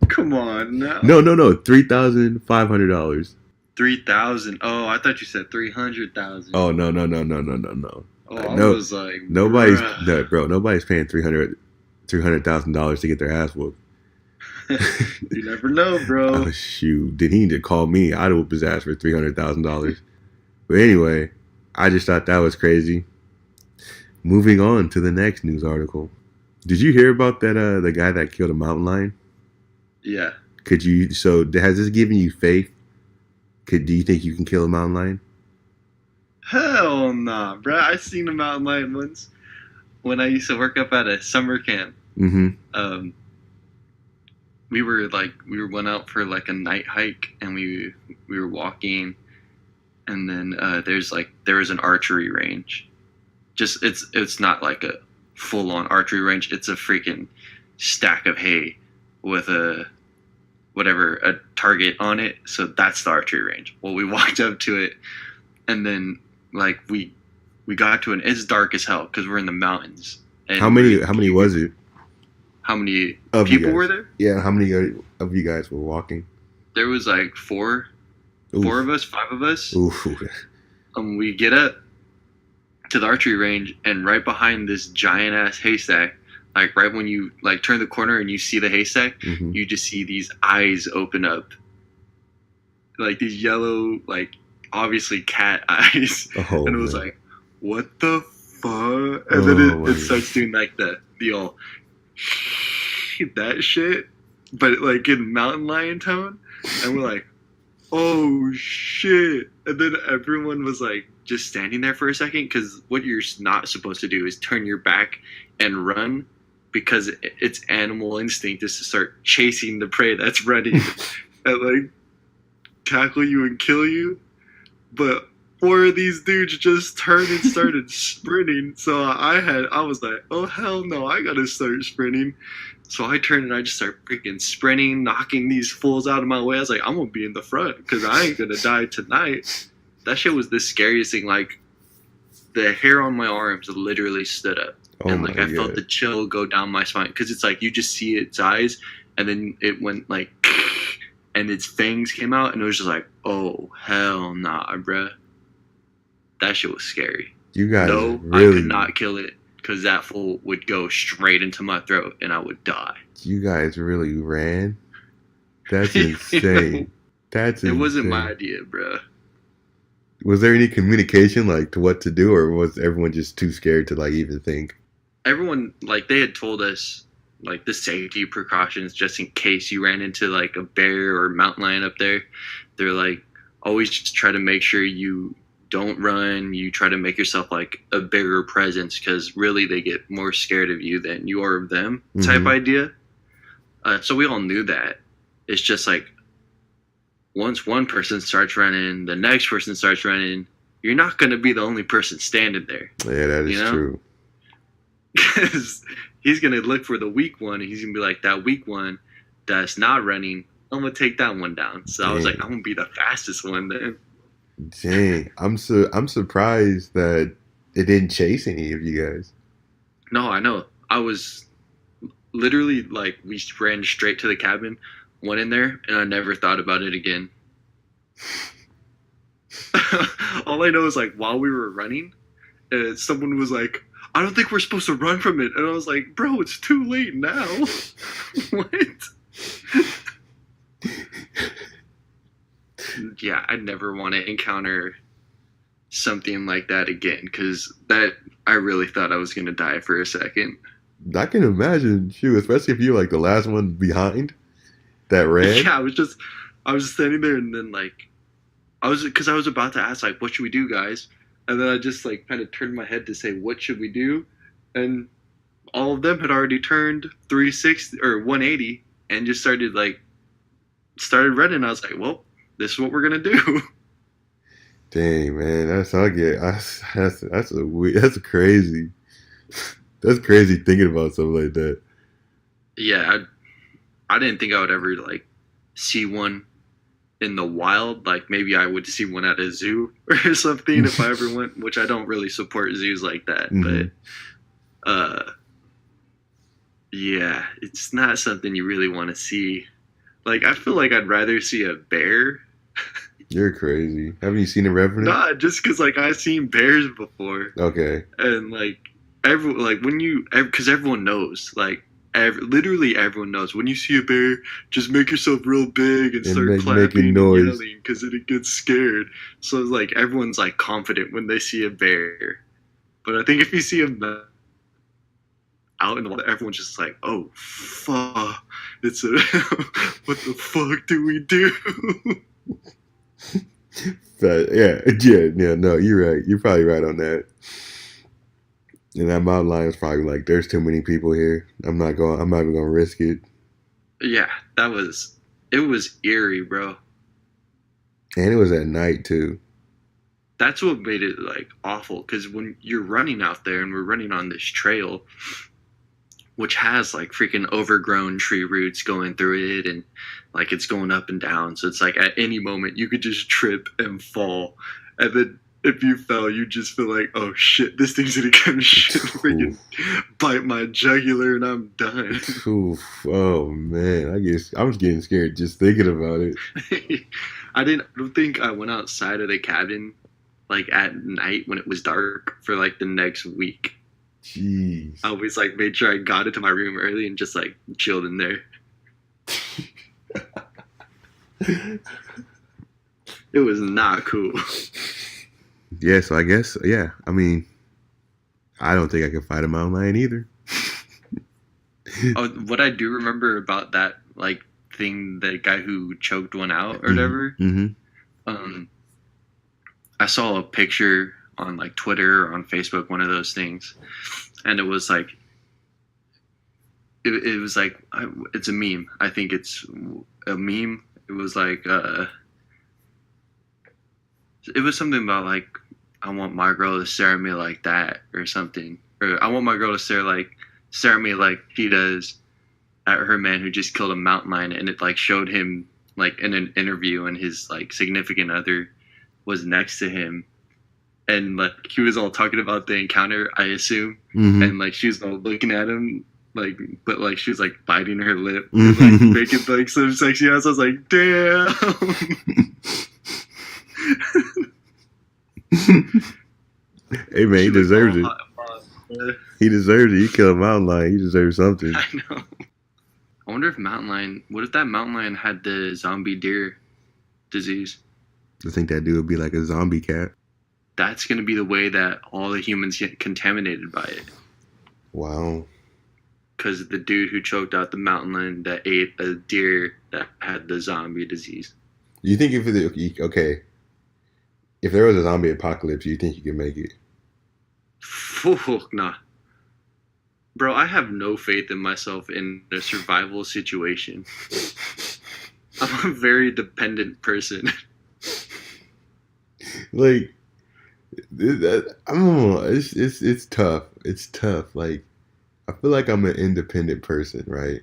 Come on now.
No, $3,500.
3,000. Oh, I thought you said 300,000.
Oh no.
Oh, I was like,
nobody's paying $300,000 to get their ass whooped.
You never know, bro.
Oh shoot! Did he need to call me? I'd whoop his ass for $300,000. But anyway, I just thought that was crazy. Moving on to the next news article. Did you hear about that? The guy that killed a mountain lion.
Yeah.
So has this given you faith? Do you think you can kill a mountain lion?
Hell nah, bro. I seen a mountain lion once when I used to work up at a summer camp.
Mm-hmm.
We went out for like a night hike, and we were walking, and then there was an archery range. Just it's not like a full on archery range. It's a freaking stack of hay with a target on it. So that's the archery range. Well, we walked up to it, and then like we got to it's dark as hell because we're in the mountains. And
how many was it?
How many people were there?
Yeah, how many of you guys were walking?
There was like four of us, 5 of us.
Oof.
We get up to the archery range, and right behind this giant ass haystack, like right when you like turn the corner and you see the haystack,
mm-hmm.
you just see these eyes open up, like these yellow, like obviously cat eyes, and it was like, what the fuck? And then it starts doing like the all that shit, but like in mountain lion tone, and we're like, oh shit! And then everyone was like just standing there for a second, because what you're not supposed to do is turn your back and run, because its animal instinct is to start chasing the prey that's ready and like tackle you and kill you. But 4 of these dudes just turned and started sprinting. So I was like, oh hell no, I gotta start sprinting. So I turned and I just started freaking sprinting, knocking these fools out of my way. I was like, I'm gonna be in the front because I ain't gonna die tonight. That shit was the scariest thing. Like, the hair on my arms literally stood up. And like I felt the chill go down my spine, because it's like you just see its eyes, and then it went like, and its fangs came out, and it was just like, oh hell nah, bruh. That shit was scary.
You guys,
I could not kill it, because that fool would go straight into my throat and I would die.
You guys really ran? That's insane. It
wasn't my idea, bruh.
Was there any communication like to what to do, or was everyone just too scared to like even think?
everyone, like, they had told us, like, the safety precautions just in case you ran into, like, a bear or mountain lion up there. They're like, always just try to make sure you don't run. You try to make yourself, like, a bigger presence, because really they get more scared of you than you are of them type idea. So we all knew that. It's just like, once one person starts running, the next person starts running, you're not going to be the only person standing there.
Yeah, that is true.
Because he's going to look for the weak one, and he's going to be like, that weak one that's not running, I'm going to take that one down. So I was like, I'm going to be the fastest one then.
Dang. I'm surprised that it didn't chase any of you guys.
No, I know. I was literally, like, we ran straight to the cabin, went in there, and I never thought about it again. All I know is, like, while we were running, someone was like, I don't think we're supposed to run from it. And I was like, bro, it's too late now. What? Yeah, I'd never want to encounter something like that again, because I really thought I was going to die for a second.
I can imagine, shoot, especially if you're like the last one behind that ran.
Yeah, I was standing there, and then, like, I was about to ask, like, what should we do, guys? And then I just, like, kind of turned my head to say, what should we do? And all of them had already turned 360 or 180 and just started running. I was like, well, this is what we're gonna do.
Dang, man, that's crazy. That's crazy thinking about something like that.
Yeah, I didn't think I would ever, like, see one in the wild. Like, maybe I would see one at a zoo or something if I ever went, which I don't really support zoos like that. But yeah, it's not something you really want to see. Like, I feel like I'd rather see a bear.
You're crazy. Haven't you seen a revenant?
Nah, just because, like, I've seen bears before.
Okay.
And, like, because everyone knows, like, literally everyone knows, when you see a bear, just make yourself real big and start clapping and yelling, because it gets scared. So, like, everyone's, like, confident when they see a bear. But I think if you see a out in the wild, everyone's just like, oh, fuck. It's a, what the fuck do we do? No, you're right. You're probably right on that. And that mountain lion was probably like, there's too many people here. I'm not even gonna risk it. Yeah, it was eerie, bro.
And it was at night too.
That's what made it, like, awful, because when you're running out there, and we're running on this trail, which has, like, freaking overgrown tree roots going through it, and, like, it's going up and down, so it's like at any moment you could just trip and fall, and then if you fell, you just feel like, oh shit, this thing's gonna come freaking bite my jugular and I'm done. Oof.
Oh man, I was getting scared just thinking about it.
I don't think I went outside of the cabin, like, at night when it was dark for, like, the next week.
Jeez.
I always, like, made sure I got into my room early and just, like, chilled in there. It was not cool.
Yeah, so I guess, yeah. I mean, I don't think I can fight a mountain lion either.
Oh, what I do remember about that, like, thing, the guy who choked one out or whatever, I saw a picture on, like, Twitter or on Facebook, one of those things, and it was like, it was like, it's a meme. I think it's a meme. It was like, it was something about, like, I want my girl to stare at me like that or something, or I want my girl to stare at me like she does at her man who just killed a mountain lion, and it, like, showed him, like, in an interview, and his, like, significant other was next to him, and, like, he was all talking about the encounter, I assume, and, like, she was all looking at him, like, but, like, she was, like, biting her lip and, like, making, like, some sexy ass. I was like, damn.
Hey man, he deserves it. He deserves it. He killed a mountain lion. He deserves something.
I know. I wonder if what if that mountain lion had the zombie deer disease?
I think that dude would be like a zombie cat.
That's going to be the way that all the humans get contaminated by it.
Wow.
because the dude who choked out the mountain lion that ate a deer that had the zombie disease.
You think okay, if there was a zombie apocalypse, you think you could make it?
Fuck nah. Bro, I have no faith in myself in a survival situation. I'm a very dependent person.
Like, I don't know. It's tough. It's tough. Like, I feel like I'm an independent person, right?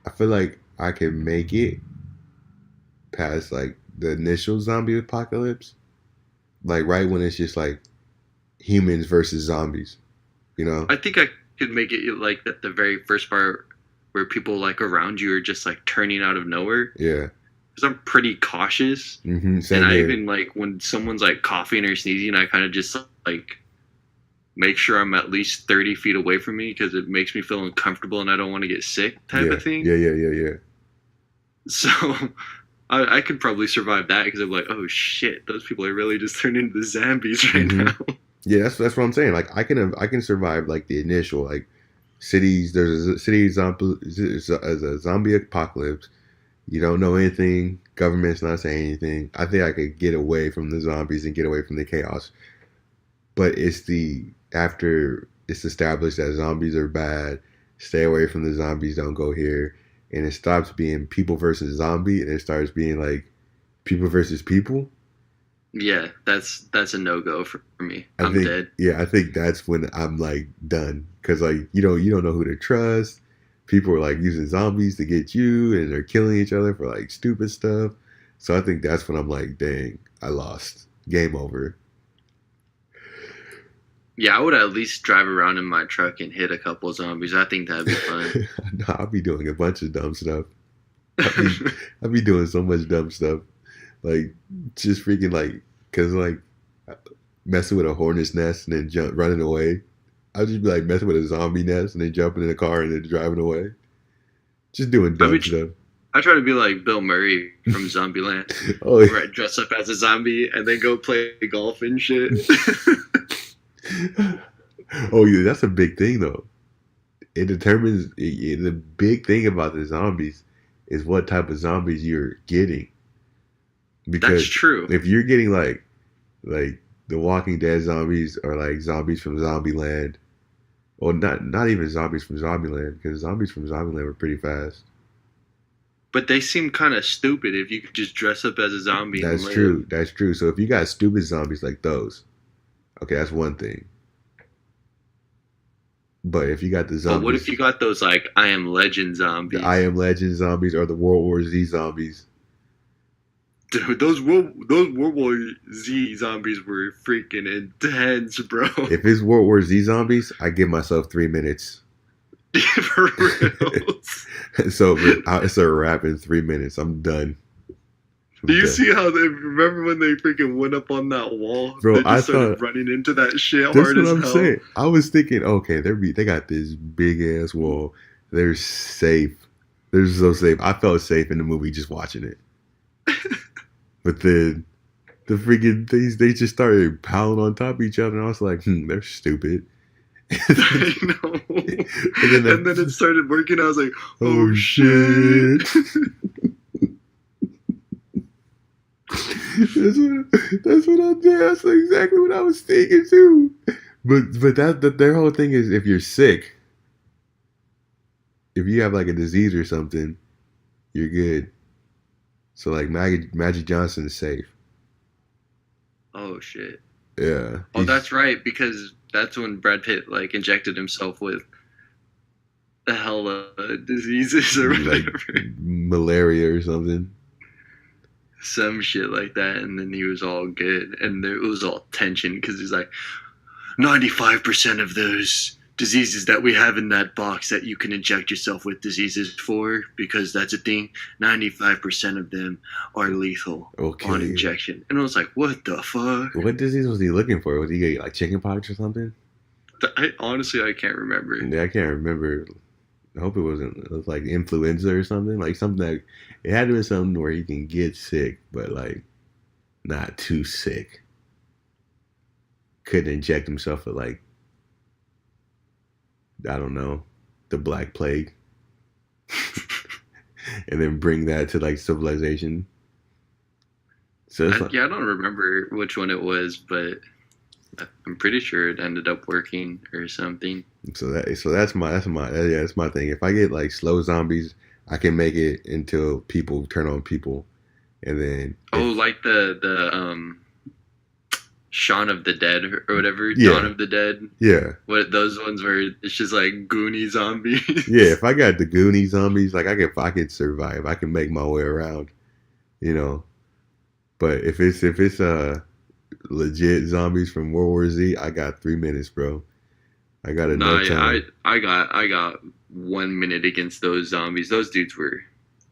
I feel like I can make it past like the initial zombie apocalypse, like right when it's just like humans versus zombies, you know?
I think I could make it like at the very first part where people like around you are just like turning out of nowhere.
Yeah.
Because I'm pretty cautious.
Same
And I
here.
even like when someone's like coughing or sneezing, I kind of just like make sure I'm at least 30 feet away from me because it makes me feel uncomfortable and I don't want to get sick type
Yeah.
of thing.
Yeah.
So I could probably survive that because I'm like, oh shit, those people are really just turning into zombies right now.
Yeah, that's what I'm saying. Like I can survive like the initial like cities. There's a city zombie as a zombie apocalypse. You don't know anything. Government's not saying anything. I think I could get away from the zombies and get away from the chaos. But it's the after it's established that zombies are bad. Stay away from the zombies. Don't go here. And it stops being people versus zombie, and it starts being like people versus people.
Yeah, that's a no go for me.
I
I'm
think,
dead.
yeah, I think that's when I'm like done because like you don't know who to trust. People are like using zombies to get you, and they're killing each other for like stupid stuff. So I think that's when I'm like, dang, I lost. Game over.
Yeah, I would at least drive around in my truck and hit a couple zombies. I think that'd be fun.
No, I'll be doing a bunch of dumb stuff. I'll be doing so much dumb stuff, like just freaking like, cause like messing with a hornet's nest and then running away. I'll just be like messing with a zombie nest and then jumping in a car and then driving away. Just doing dumb stuff.
I try to be like Bill Murray from Zombieland,
Oh, yeah.
where I dress up as a zombie and then go play golf and shit.
Oh yeah, that's a big thing though. It determines the big thing about the zombies is what type of zombies you're getting. Because
That's true.
if you're getting like the Walking Dead zombies or like zombies from Zombieland, or not even zombies from Zombieland, because zombies from Zombieland were pretty fast.
But they seem kind of stupid if you could just dress up as a zombie.
That's true. That's true. So if you got stupid zombies like those, okay, that's one thing. But if you got the zombies,
but what if you got those like I Am Legend zombies?
the I Am Legend zombies or the World War Z zombies?
Dude, those World War Z zombies were freaking intense, bro.
If it's World War Z zombies, I give myself 3 minutes.
For reals.
So it's a wrap in 3 minutes. I'm done.
Do you see how they remember when they freaking went up on that wall?
Bro,
they just
I
started
thought
running into that shit
that's
hard
what
as
I'm
hell.
saying. I was thinking, okay, they got this big ass wall. They're safe. They're so safe. I felt safe in the movie just watching it. But then the freaking things, they just started piling on top of each other, and I was like, they're stupid.
I know. And then it started working. I was like, oh shit.
That's what I did. That's exactly what I was thinking too. But that their whole thing is if you're sick, if you have like a disease or something, you're good. So like Magic Johnson is safe.
Oh shit.
Yeah.
Oh, that's right, because that's when Brad Pitt like injected himself with the hell diseases or
like
whatever.
malaria or something.
Some shit like that, and then he was all good, and it was all tension because he's like, 95% of those diseases that we have in that box that you can inject yourself with diseases for, because that's a thing, 95% of them are lethal on injection. And I was like, what the fuck?
What disease was he looking for? Was he getting like chickenpox or something?
Honestly, I can't remember.
Yeah, I can't remember. I hope it was like influenza or something. Like something that it had to be something where he can get sick, but like not too sick. Couldn't inject himself with like I don't know, the Black Plague, and then bring that to like civilization. So it's like,
Yeah, I don't remember which one it was, but I'm pretty sure it ended up working or something.
that's my thing. If I get like slow zombies, I can make it until people turn on people, and then
Like the Shaun of the Dead or whatever,
yeah,
Dawn of the Dead.
yeah,
What those ones where it's just like Goonie zombies.
yeah. If I got the Goonie zombies, like I could survive. I can make my way around, you know. But if it's legit zombies from World War Z, I got 3 minutes, bro. I got enough time.
I got 1 minute against those zombies. Those dudes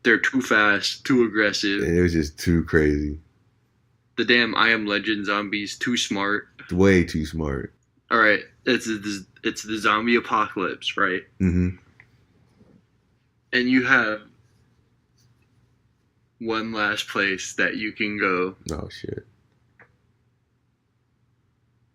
they're too fast, too aggressive.
And it was just too crazy.
The damn I Am Legend zombies, too smart.
Way too smart.
All right, it's the zombie apocalypse, right?
Mm-hmm.
And you have one last place that you can go.
Oh shit.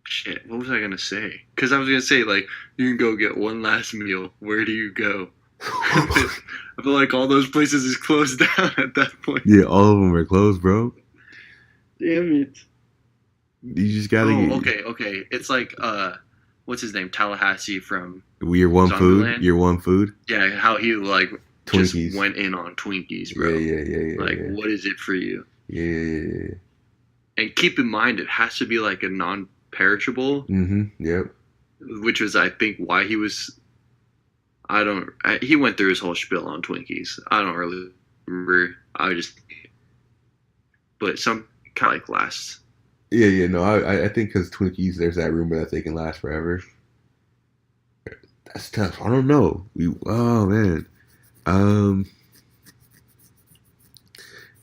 Shit, what was I gonna say? Because I was gonna say like you can go get one last meal. Where do you go? I feel like all those places is closed down at that point.
Yeah, all of them are closed, bro.
Damn it.
You just gotta get.
Okay. It's like what's his name? Tallahassee from
Your one
Zombieland?
food. Your one food.
Yeah, how he like
Twinkies.
just went in on Twinkies, bro.
Yeah.
Like, what is it for you?
Yeah.
And keep in mind, it has to be like a non-perishable.
Mm-hmm. Yep.
Which was, I think, why he was. He went through his whole spiel on Twinkies. I don't really remember. But some kind of like lasts.
Yeah. No, I think because Twinkies, there's that rumor that they can last forever. That's tough. I don't know. Oh man. And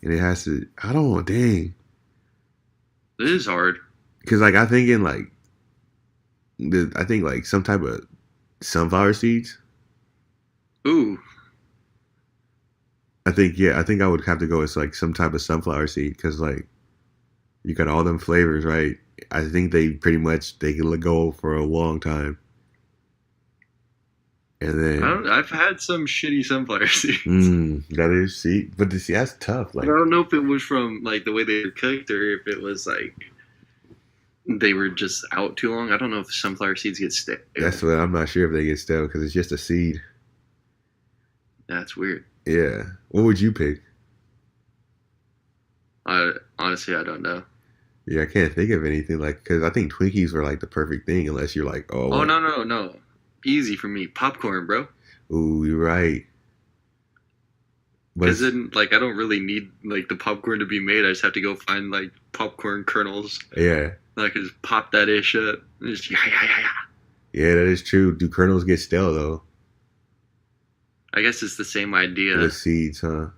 it has to. I don't know. Dang.
It is hard.
Because like I think like some type of sunflower seeds.
Ooh.
I think I would have to go with like some type of sunflower seed because like you got all them flavors, right? I think they can go for a long time. And then
I've had some shitty sunflower seeds.
That is but that's tough. Like
I don't know if it was from like the way they were cooked or if it was like they were just out too long. I don't know if sunflower seeds get stale.
That's what I'm not sure if they get stale because it's just a seed.
That's weird.
Yeah. What would you pick?
Honestly, I don't know.
Yeah, I can't think of anything because I think Twinkies were like the perfect thing unless you're like,
oh no. Easy for me. Popcorn, bro.
Ooh, you're right.
Because then, like, I don't really need, like, the popcorn to be made. I just have to go find, like, popcorn kernels.
Yeah.
And I can just pop that ish up. And just, yeah.
Yeah, that is true. Do kernels get stale, though?
I guess it's the same idea.
With seeds, huh?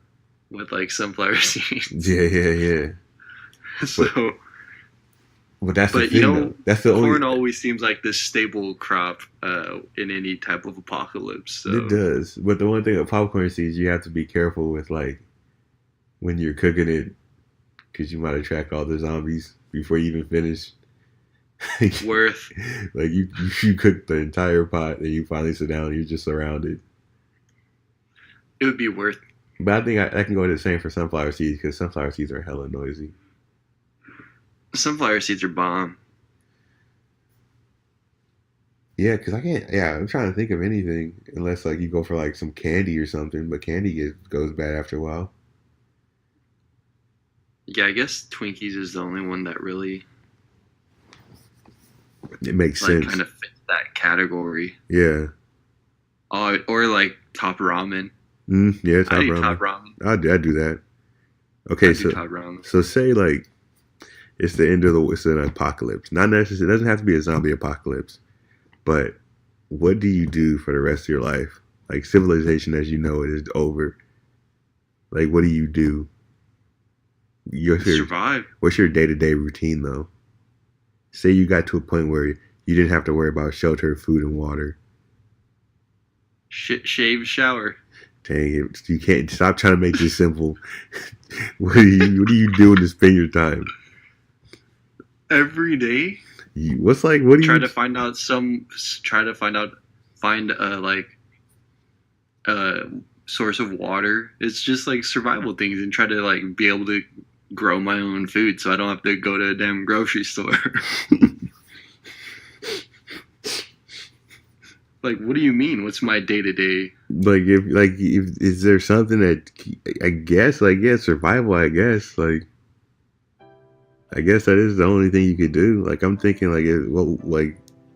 With, like, sunflower seeds.
Yeah.
So...
But that's the thing, though. That's the
corn always seems like this stable crop in any type of apocalypse. So.
It does. But the one thing with popcorn seeds, you have to be careful with, like, when you're cooking it, because you might attract all the zombies before you even finish.
Worth.
Like, you cook the entire pot, and you finally sit down, and you're just surrounded.
It would be worth.
But I think I can go to the same for sunflower seeds, because sunflower seeds are hella noisy.
Sunflower seeds are bomb.
Yeah, because I'm trying to think of anything unless like you go for like some candy or something, but candy goes bad after a while.
Yeah, I guess Twinkies is the only one that really
it makes sense.
Kind of fits that category.
Yeah.
Or like Top Ramen.
Yeah, Top Ramen. I'd do that. Okay, so say like it's an apocalypse. Not necessarily. It doesn't have to be a zombie apocalypse. But what do you do for the rest of your life? Like civilization as you know it is over. Like what do you do?
Survive.
What's your day-to-day routine though? Say you got to a point where you didn't have to worry about shelter, food, and water.
Shave, shower.
Dang it! You can't stop trying to make this simple. What are you doing to spend your time?
Every day.
What do you
try to find out find a source of water. It's just like survival things, and try to like be able to grow my own food so I don't have to go to a damn grocery store. Like, what do you mean? What's my day-to-day?
Like, if is there something that I guess, like, yeah, survival, I guess, like, I guess that is the only thing you could do. Like, I'm thinking, like,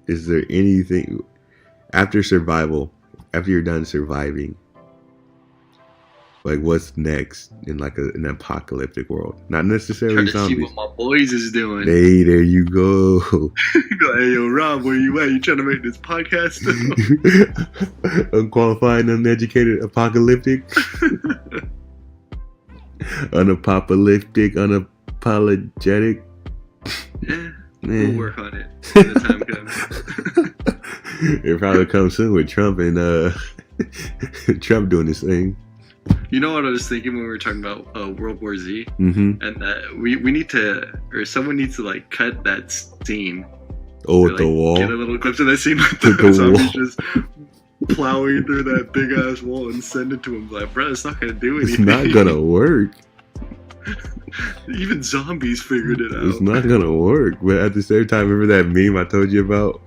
is there anything after survival, after you're done surviving, like, what's next in like an apocalyptic world? Not necessarily
Trying to
zombies.
see what my boys is doing.
Hey, there you go.
Go, hey, yo, Rob, where you at? You trying to make this podcast?
Unqualified, uneducated, apocalyptic. Unapocalyptic, unapologetic.
Yeah,
Man.
we'll work on it when the time comes.
It probably comes soon with Trump and Trump doing this thing.
You know what I was thinking when we were talking about World War Z?
Mm-hmm.
And that we need to, or someone needs to like cut that scene.
Oh,
or,
with the
like,
wall.
Get a little clip of that scene with
With
the
the
zombies
wall.
just plowing through that big ass wall and send it to him. Like, bro, it's not gonna do
It's
anything.
not gonna work.
Even zombies figured it out.
It's not gonna work. But at the same time, remember that meme I told you about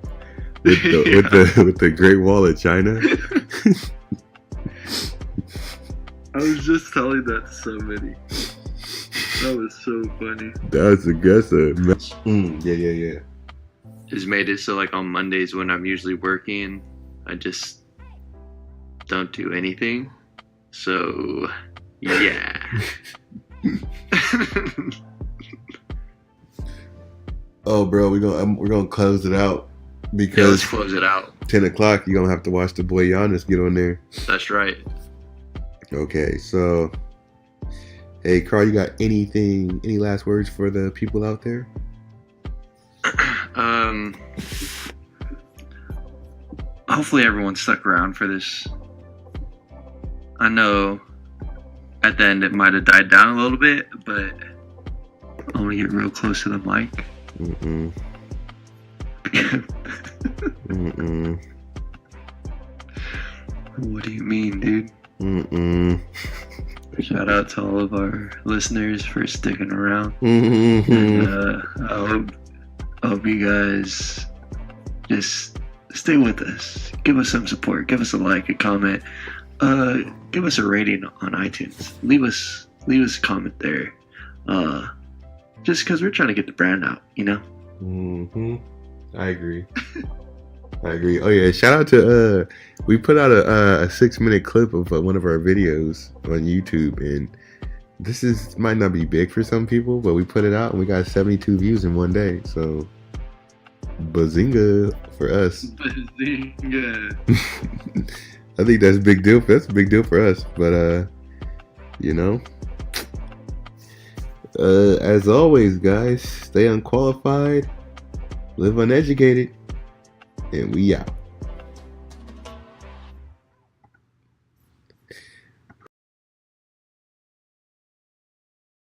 with the Great Wall of China?
I was just telling that to somebody. That was so funny.
That's aggressive. Yeah.
Just made it so like on Mondays when I'm usually working, I just don't do anything. So yeah.
Oh, bro, we're gonna close it out
Yeah,
because
let's close it out.
10 o'clock you're gonna have to watch the boy Giannis get on there.
That's right.
Okay, so hey, Carl, you got any last words for the people out there?
Hopefully everyone stuck around for this. I know at the end it might have died down a little bit, but I want to get real close to the mic.
Mm-mm.
What do you mean, dude?
Mm-mm.
Shout out to all of our listeners for sticking around.
Mm-mm.
And, I hope you guys just stay with us. Give us some support. Give us a like, a comment. Give us a rating on iTunes. Leave us a comment there. Just because we're trying to get the brand out, you know?
Mm-hmm. I agree. Oh yeah, shout out to we put out a 6-minute clip of one of our videos on YouTube, and this might not be big for some people, but we put it out and we got 72 views in one day. So bazinga for us.
Bazinga.
I think that's a big deal. That's a big deal for us. But you know, as always, guys, stay unqualified, live uneducated, and we out.